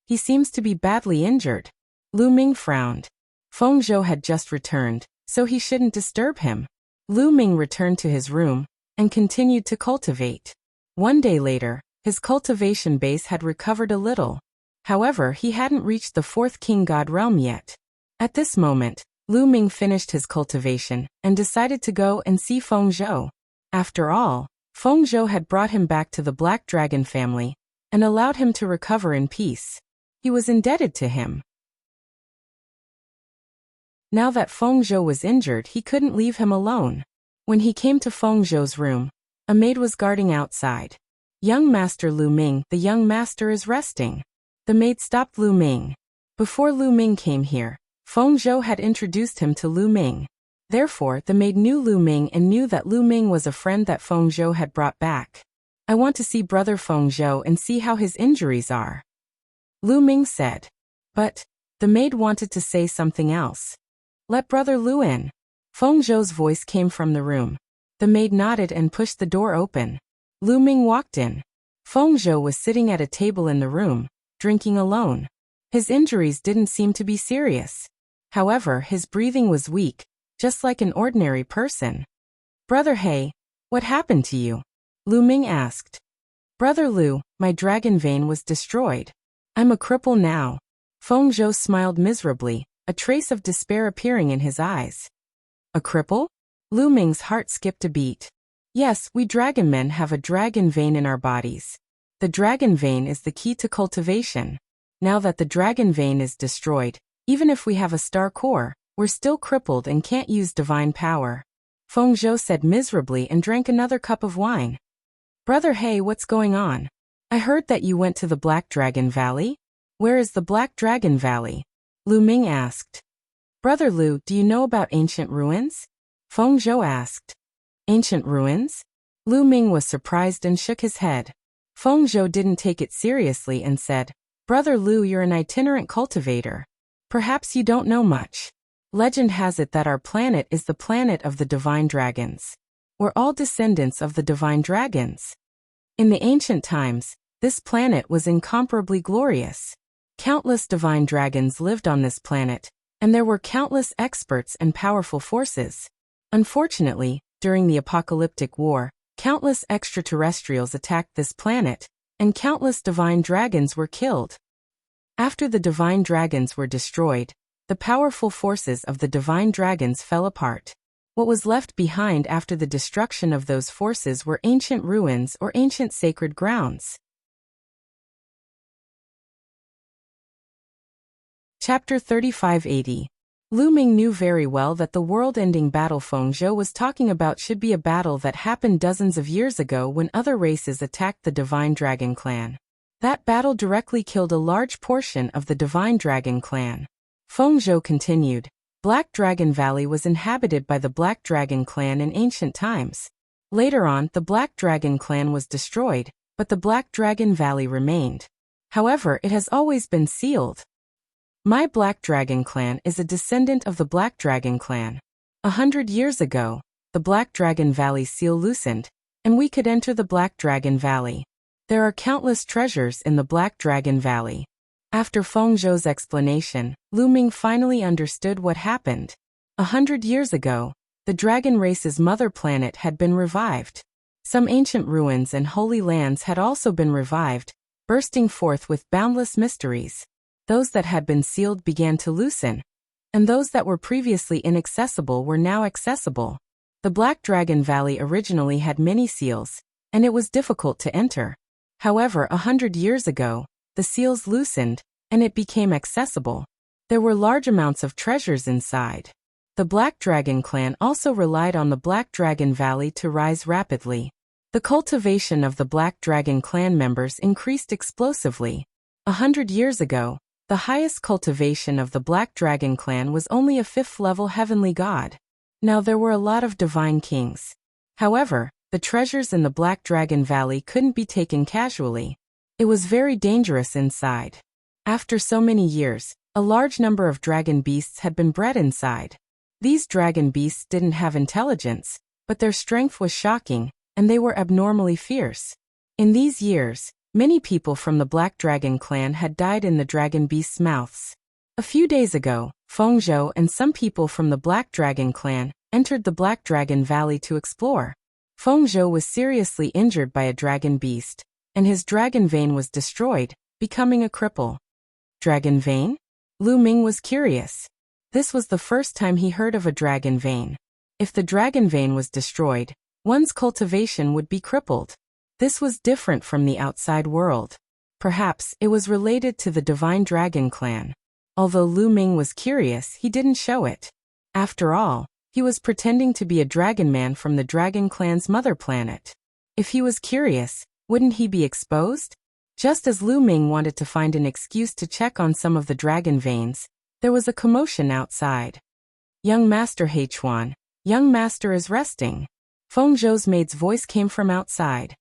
He seems to be badly injured. Lu Ming frowned. Feng Zhou had just returned, so he shouldn't disturb him. Lu Ming returned to his room and continued to cultivate. One day later, his cultivation base had recovered a little. However, he hadn't reached the fourth king god realm yet. At this moment, Lu Ming finished his cultivation and decided to go and see Feng Zhou. After all, Feng Zhou had brought him back to the Black Dragon family and allowed him to recover in peace. He was indebted to him. Now that Feng Zhou was injured, he couldn't leave him alone. When he came to Feng Zhou's room, a maid was guarding outside. Young Master Lu Ming, the young master is resting. The maid stopped Lu Ming. Before Lu Ming came here, Feng Zhou had introduced him to Lu Ming. Therefore, the maid knew Lu Ming and knew that Lu Ming was a friend that Feng Zhou had brought back. I want to see brother Feng Zhou and see how his injuries are, Lu Ming said. But the maid wanted to say something else. Let brother Lu in. Feng Zhou's voice came from the room. The maid nodded and pushed the door open. Lu Ming walked in. Feng Zhou was sitting at a table in the room, drinking alone. His injuries didn't seem to be serious. However, his breathing was weak, just like an ordinary person. Brother He, what happened to you? Lu Ming asked. Brother Lu, my dragon vein was destroyed. I'm a cripple now. Feng Zhou smiled miserably, a trace of despair appearing in his eyes. A cripple? Lu Ming's heart skipped a beat. Yes, we dragon men have a dragon vein in our bodies. The dragon vein is the key to cultivation. Now that the dragon vein is destroyed, even if we have a star core, we're still crippled and can't use divine power. Feng Zhou said miserably and drank another cup of wine. Brother He, what's going on? I heard that you went to the Black Dragon Valley. Where is the Black Dragon Valley? Lu Ming asked. Brother Lu, do you know about ancient ruins? Feng Zhou asked. Ancient ruins? Lu Ming was surprised and shook his head. Feng Zhou didn't take it seriously and said, Brother Lu, you're an itinerant cultivator. Perhaps you don't know much. Legend has it that our planet is the planet of the divine dragons. We're all descendants of the divine dragons. In the ancient times, this planet was incomparably glorious. Countless divine dragons lived on this planet, and there were countless experts and powerful forces. Unfortunately, during the apocalyptic war, countless extraterrestrials attacked this planet, and countless divine dragons were killed. After the divine dragons were destroyed, the powerful forces of the divine dragons fell apart. What was left behind after the destruction of those forces were ancient ruins or ancient sacred grounds. Chapter 3580. Lu Ming knew very well that the world-ending battle Feng Zhou was talking about should be a battle that happened dozens of years ago when other races attacked the Divine Dragon Clan. That battle directly killed a large portion of the Divine Dragon Clan. Feng Zhou continued. Black Dragon Valley was inhabited by the Black Dragon Clan in ancient times. Later on, the Black Dragon Clan was destroyed, but the Black Dragon Valley remained. However, it has always been sealed. My Black Dragon Clan is a descendant of the Black Dragon Clan. 100 years ago, the Black Dragon Valley seal loosened, and we could enter the Black Dragon Valley. There are countless treasures in the Black Dragon Valley. After Feng Zhou's explanation, Lu Ming finally understood what happened. 100 years ago, the dragon race's mother planet had been revived. Some ancient ruins and holy lands had also been revived, bursting forth with boundless mysteries. Those that had been sealed began to loosen, and those that were previously inaccessible were now accessible. The Black Dragon Valley originally had many seals, and it was difficult to enter. However, 100 years ago, the seals loosened, and it became accessible. There were large amounts of treasures inside. The Black Dragon Clan also relied on the Black Dragon Valley to rise rapidly. The cultivation of the Black Dragon Clan members increased explosively. 100 years ago, the highest cultivation of the Black Dragon Clan was only a 5th-level heavenly god. Now there were a lot of divine kings. However, The treasures in the Black Dragon Valley couldn't be taken casually. It was very dangerous inside. After so many years, a large number of dragon beasts had been bred inside. These dragon beasts didn't have intelligence, but their strength was shocking, and they were abnormally fierce. In these years, many people from the Black Dragon clan had died in the dragon beasts' mouths. A few days ago, Fengzhou and some people from the Black Dragon clan entered the Black Dragon Valley to explore. Fengzhou was seriously injured by a dragon beast, and his dragon vein was destroyed, becoming a cripple. Dragon vein? Lu Ming was curious. This was the first time he heard of a dragon vein. If the dragon vein was destroyed, one's cultivation would be crippled. This was different from the outside world. Perhaps it was related to the Divine Dragon clan. Although Lu Ming was curious, he didn't show it. After all, he was pretending to be a dragon man from the dragon clan's mother planet. If he was curious, wouldn't he be exposed? Just as Lu Ming wanted to find an excuse to check on some of the dragon veins, there was a commotion outside. Young Master Huan, young master is resting. Fengzhou's maid's voice came from outside.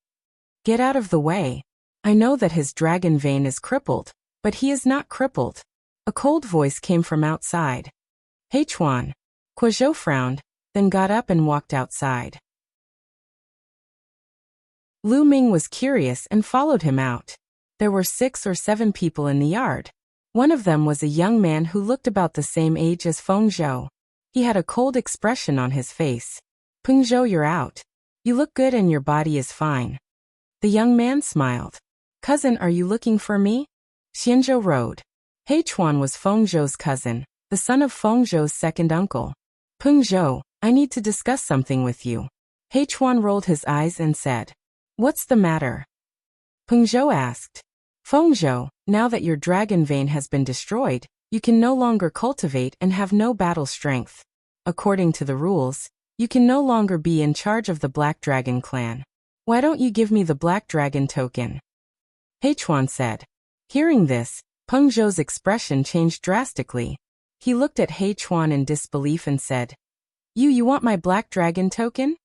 Get out of the way. I know that his dragon vein is crippled, but he is not crippled. A cold voice came from outside. Huan. Guozhou frowned, then got up and walked outside. Lu Ming was curious and followed him out. There were 6 or 7 people in the yard. One of them was a young man who looked about the same age as Fengzhou. He had a cold expression on his face. Fengzhou, you're out. You look good and your body is fine. The young man smiled. Cousin, are you looking for me? Xianzhou rode. Huan was Fengzhou's cousin, the son of Fengzhou's second uncle. Fengzhou, I need to discuss something with you. Huan rolled his eyes and said, What's the matter? Fengzhou asked. Fengzhou, now that your dragon vein has been destroyed, you can no longer cultivate and have no battle strength. According to the rules, you can no longer be in charge of the Black Dragon clan. Why don't you give me the Black Dragon token? Huan said. Hearing this, Fengzhou's expression changed drastically. He looked at Huan in disbelief and said, You want my Black Dragon token?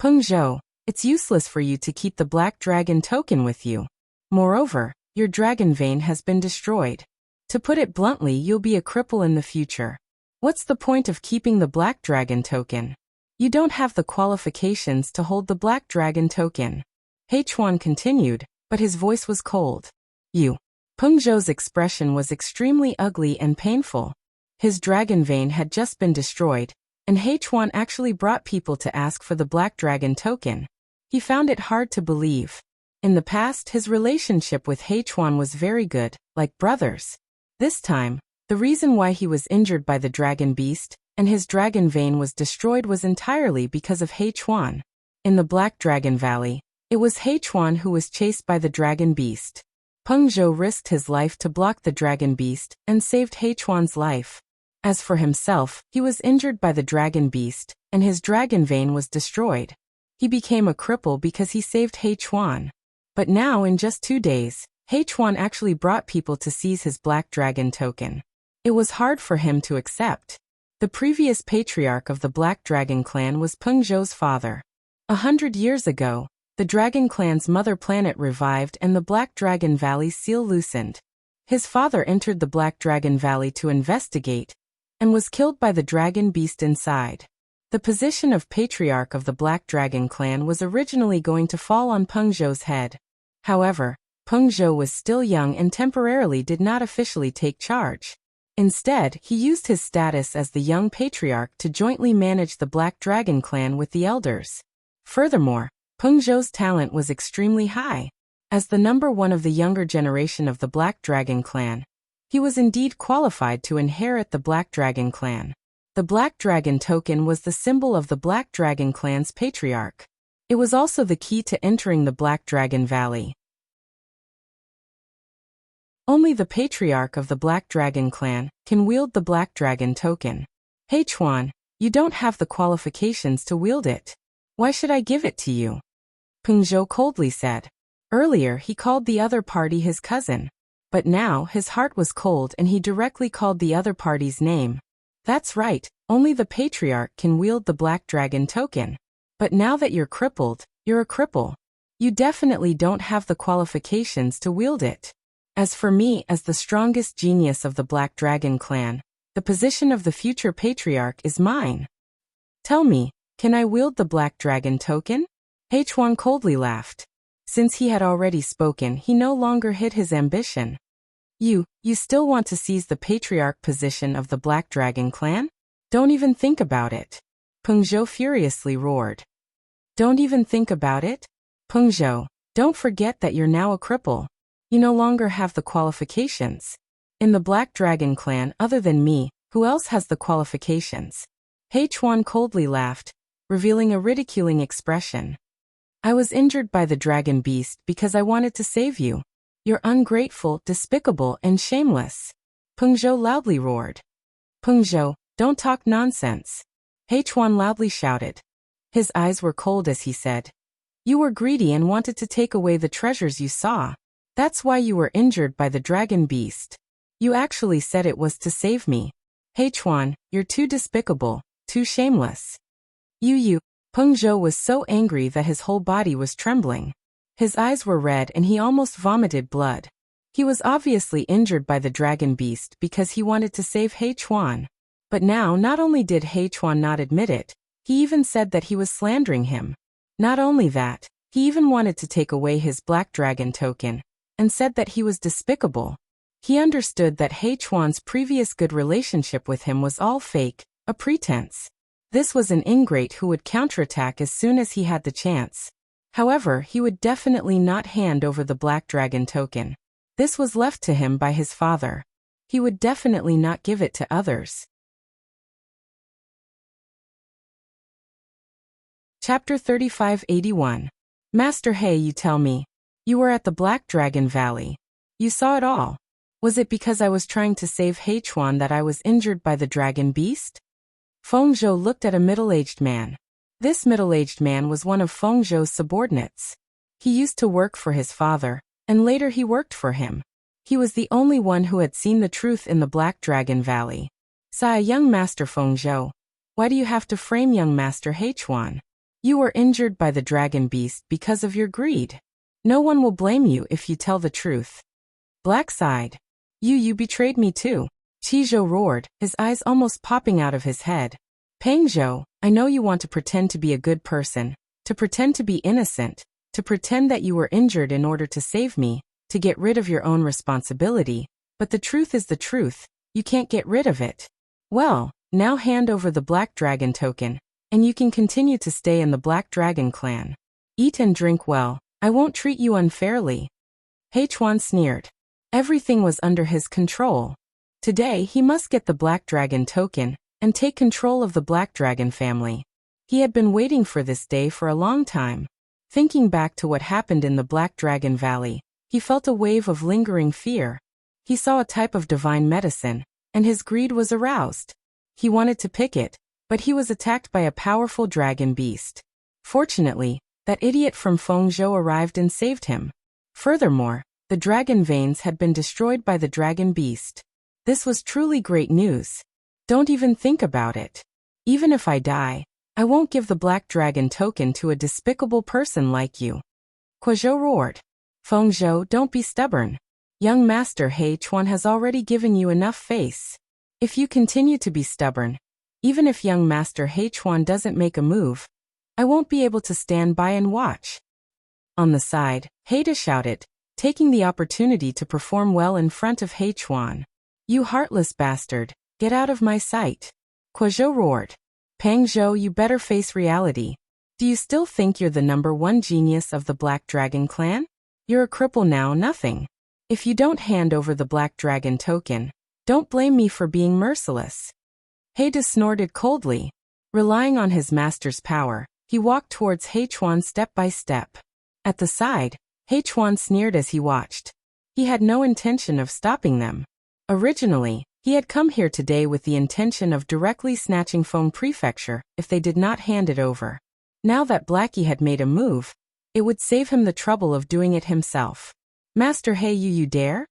Fengzhou, it's useless for you to keep the Black Dragon token with you. Moreover, your dragon vein has been destroyed. To put it bluntly, you'll be a cripple in the future. What's the point of keeping the Black Dragon token? You don't have the qualifications to hold the Black Dragon token. Huan continued, but his voice was cold. Fengzhou's expression was extremely ugly and painful. His dragon vein had just been destroyed, and Huan actually brought people to ask for the Black Dragon token. He found it hard to believe. In the past, his relationship with Huan was very good, like brothers. This time, the reason why he was injured by the dragon beast and his dragon vein was destroyed was entirely because of Huan. In the Black Dragon Valley, it was Huan who was chased by the dragon beast. Fengzhou risked his life to block the dragon beast and saved Huan's life. As for himself, he was injured by the dragon beast, and his dragon vein was destroyed. He became a cripple because he saved Huan. But now in just 2 days, Huan actually brought people to seize his Black Dragon token. It was hard for him to accept. The previous patriarch of the Black Dragon clan was Fengzhou's father. 100 years ago, the Dragon clan's mother planet revived and the Black Dragon Valley seal loosened. His father entered the Black Dragon Valley to investigate, and was killed by the dragon beast inside. The position of patriarch of the Black Dragon clan was originally going to fall on Fengzhou's head. However, Fengzhou was still young and temporarily did not officially take charge. Instead, he used his status as the young patriarch to jointly manage the Black Dragon clan with the elders. Furthermore, Fengzhou's talent was extremely high. As the number 1 of the younger generation of the Black Dragon clan, he was indeed qualified to inherit the Black Dragon clan. The Black Dragon token was the symbol of the Black Dragon clan's patriarch. It was also the key to entering the Black Dragon Valley. Only the patriarch of the Black Dragon clan can wield the Black Dragon token. Huan, you don't have the qualifications to wield it. Why should I give it to you? Fengzhou coldly said. Earlier he called the other party his cousin. But now his heart was cold and he directly called the other party's name. That's right, only the patriarch can wield the Black Dragon token. But now that you're crippled, You're a cripple. You definitely don't have the qualifications to wield it. As for me, as the strongest genius of the Black Dragon clan, the position of the future patriarch is mine. Tell me, can I wield the Black Dragon token? H1 coldly laughed. Since he had already spoken, he no longer hid his ambition. You still want to seize the patriarch position of the Black Dragon clan? Don't even think about it. Peng Zhou furiously roared. Don't even think about it? Peng Zhou, don't forget that you're now a cripple. You no longer have the qualifications. In the Black Dragon clan, other than me, who else has the qualifications? H1 coldly laughed, revealing a ridiculing expression. I was injured by the dragon beast because I wanted to save you. You're ungrateful, despicable, and shameless. Peng Zhou loudly roared. Peng Zhou, don't talk nonsense. H1 loudly shouted. His eyes were cold as he said. You were greedy and wanted to take away the treasures you saw. That's why you were injured by the dragon beast. You actually said it was to save me. H1, you're too despicable, too shameless. Peng Zhou was so angry that his whole body was trembling. His eyes were red and he almost vomited blood. He was obviously injured by the dragon beast because he wanted to save H1. But now not only did H1 not admit it, he even said that he was slandering him. Not only that, he even wanted to take away his Black Dragon token, and said that he was despicable. He understood that H1's previous good relationship with him was all fake, a pretense. This was an ingrate who would counterattack as soon as he had the chance. However, he would definitely not hand over the Black Dragon token. This was left to him by his father. He would definitely not give it to others. Chapter 3581. Master He, you tell me. You were at the Black Dragon Valley. You saw it all. Was it because I was trying to save H1 that I was injured by the dragon beast? Feng Zhou looked at a middle-aged man. This middle-aged man was one of Feng Zhou's subordinates. He used to work for his father, and later he worked for him. He was the only one who had seen the truth in the Black Dragon Valley. Sigh, young Master Feng Zhou. Why do you have to frame young Master H1? You were injured by the dragon beast because of your greed. No one will blame you if you tell the truth. Black sighed. You betrayed me too. Qi Zhou roared, his eyes almost popping out of his head. Peng Zhou, I know you want to pretend to be a good person, to pretend to be innocent, to pretend that you were injured in order to save me, to get rid of your own responsibility, but the truth is the truth, you can't get rid of it. Well, now hand over the Black Dragon token, and you can continue to stay in the Black Dragon clan. Eat and drink well, I won't treat you unfairly. H1 sneered. Everything was under his control. Today he must get the Black Dragon token, and take control of the Black Dragon family. He had been waiting for this day for a long time. Thinking back to what happened in the Black Dragon Valley, he felt a wave of lingering fear. He saw a type of divine medicine, and his greed was aroused. He wanted to pick it, but he was attacked by a powerful dragon beast. Fortunately, that idiot from Feng Zhou arrived and saved him. Furthermore, the dragon veins had been destroyed by the dragon beast. This was truly great news. Don't even think about it. Even if I die, I won't give the Black Dragon token to a despicable person like you. Zhou roared. Feng Zhou, don't be stubborn. Young Master H1 has already given you enough face. If you continue to be stubborn, even if young Master H1 doesn't make a move, I won't be able to stand by and watch. On the side, Haida shouted, taking the opportunity to perform well in front of H1. You heartless bastard, get out of my sight. Zhou roared. Peng Zhou, you better face reality. Do you still think you're the #1 genius of the Black Dragon clan? You're a cripple now, nothing. If you don't hand over the Black Dragon token, don't blame me for being merciless. Haida snorted coldly. Relying on his master's power, he walked towards H1 step by step. At the side, H1 sneered as he watched. He had no intention of stopping them. Originally, he had come here today with the intention of directly snatching Feng Prefecture if they did not hand it over. Now that Blackie had made a move, it would save him the trouble of doing it himself. Master He, you dare?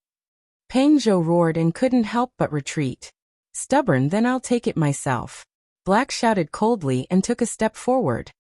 Peng Zhou roared and couldn't help but retreat. Stubborn, then I'll take it myself. Black shouted coldly and took a step forward.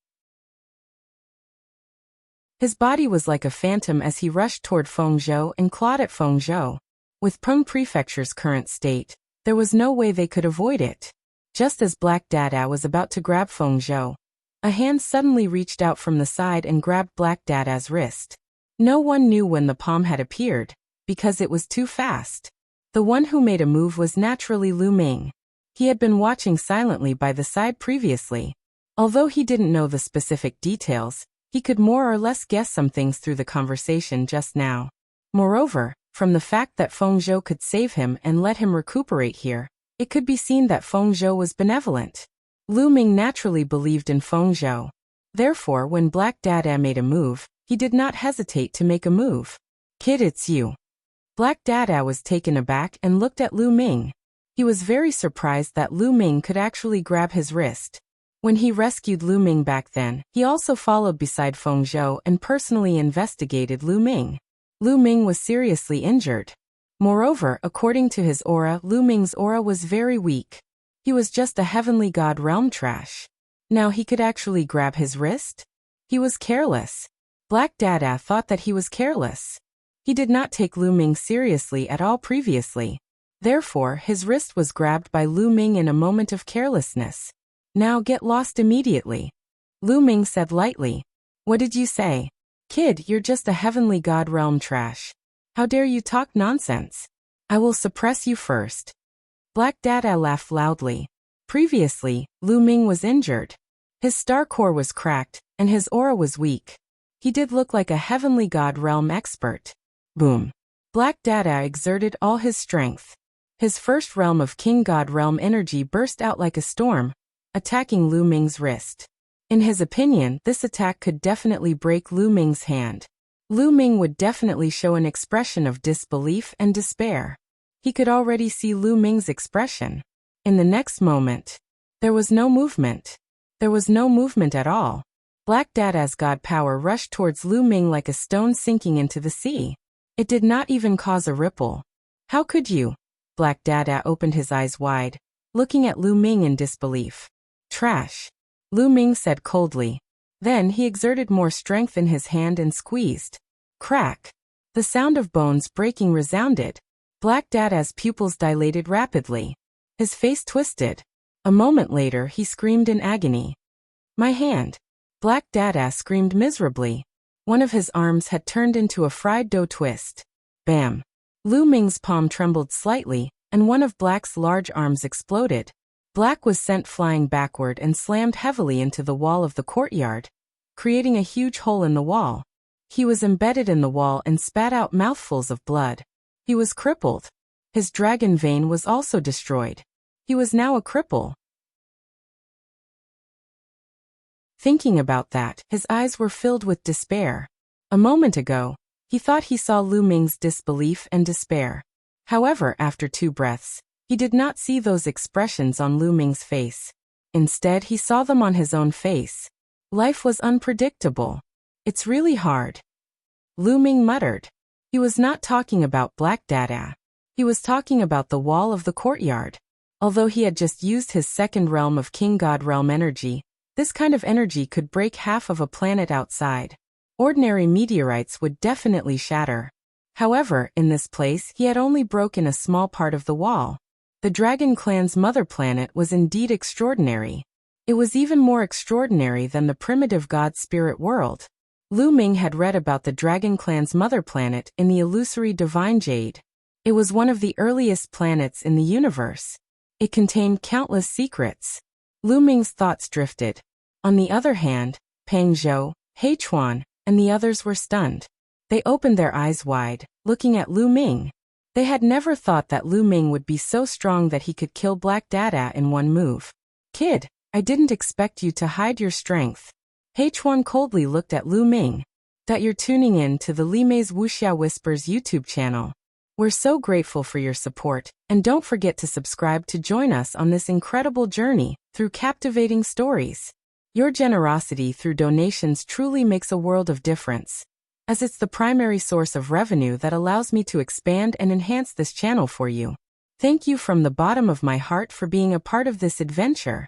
His body was like a phantom as he rushed toward Fengzhou and clawed at Fengzhou. With Peng Prefecture's current state, there was no way they could avoid it. Just as Black Dada was about to grab Fengzhou, a hand suddenly reached out from the side and grabbed Black Dada's wrist. No one knew when the palm had appeared, because it was too fast. The one who made a move was naturally Lu Ming. He had been watching silently by the side previously. Although he didn't know the specific details, he could more or less guess some things through the conversation just now. Moreover, from the fact that Fengzhou could save him and let him recuperate here, it could be seen that Fengzhou was benevolent. Lu Ming naturally believed in Fengzhou. Therefore, when Black Dada made a move, he did not hesitate to make a move. "Kid, it's you." Black Dada was taken aback and looked at Lu Ming. He was very surprised that Lu Ming could actually grab his wrist. When he rescued Lu Ming back then, he also followed beside Fengzhou and personally investigated Lu Ming. Lu Ming was seriously injured. Moreover, according to his aura, Lu Ming's aura was very weak. He was just a heavenly god realm trash. Now he could actually grab his wrist? He was careless. Black Dada thought that he was careless. He did not take Lu Ming seriously at all previously. Therefore, his wrist was grabbed by Lu Ming in a moment of carelessness. "Now get lost immediately." Lu Ming said lightly. "What did you say? Kid, you're just a heavenly god realm trash. How dare you talk nonsense? I will suppress you first." Black Dada laughed loudly. Previously, Lu Ming was injured. His star core was cracked, and his aura was weak. He did look like a heavenly god realm expert. Boom. Black Dada exerted all his strength. His first realm of King God realm energy burst out like a storm, attacking Lu Ming's wrist. In his opinion, this attack could definitely break Lu Ming's hand. Lu Ming would definitely show an expression of disbelief and despair. He could already see Lu Ming's expression. In the next moment, there was no movement. There was no movement at all. Black Dada's god power rushed towards Lu Ming like a stone sinking into the sea. It did not even cause a ripple. "How could you?" Black Dada opened his eyes wide, looking at Lu Ming in disbelief. "Trash," Lu Ming said coldly. Then he exerted more strength in his hand and squeezed. Crack. The sound of bones breaking resounded. Black Dada's pupils dilated rapidly. His face twisted. A moment later, he screamed in agony. "My hand!" Black Dada screamed miserably. One of his arms had turned into a fried dough twist. Bam! Lu Ming's palm trembled slightly, and one of Black's large arms exploded. Black was sent flying backward and slammed heavily into the wall of the courtyard, creating a huge hole in the wall. He was embedded in the wall and spat out mouthfuls of blood. He was crippled. His dragon vein was also destroyed. He was now a cripple. Thinking about that, his eyes were filled with despair. A moment ago, he thought he saw Lu Ming's disbelief and despair. However, after 2 breaths, he did not see those expressions on Lu Ming's face. Instead, he saw them on his own face. Life was unpredictable. "It's really hard," Lu Ming muttered. He was not talking about Black Dada. He was talking about the wall of the courtyard. Although he had just used his second realm of King God realm energy, this kind of energy could break half of a planet outside. Ordinary meteorites would definitely shatter. However, in this place, he had only broken a small part of the wall. The Dragon Clan's mother planet was indeed extraordinary. It was even more extraordinary than the primitive god spirit world. Lu Ming had read about the Dragon Clan's mother planet in the illusory Divine Jade. It was one of the earliest planets in the universe. It contained countless secrets. Lu Ming's thoughts drifted. On the other hand, Peng Zhou, Heichuan, and the others were stunned. They opened their eyes wide, looking at Lu Ming. They had never thought that Lu Ming would be so strong that he could kill Black Dada in one move. "Kid, I didn't expect you to hide your strength." Heichuan coldly looked at Lu Ming. "That you're tuning in to the Limei's Wuxia Whispers YouTube channel. We're so grateful for your support, and don't forget to subscribe to join us on this incredible journey through captivating stories. Your generosity through donations truly makes a world of difference, as it's the primary source of revenue that allows me to expand and enhance this channel for you. Thank you from the bottom of my heart for being a part of this adventure.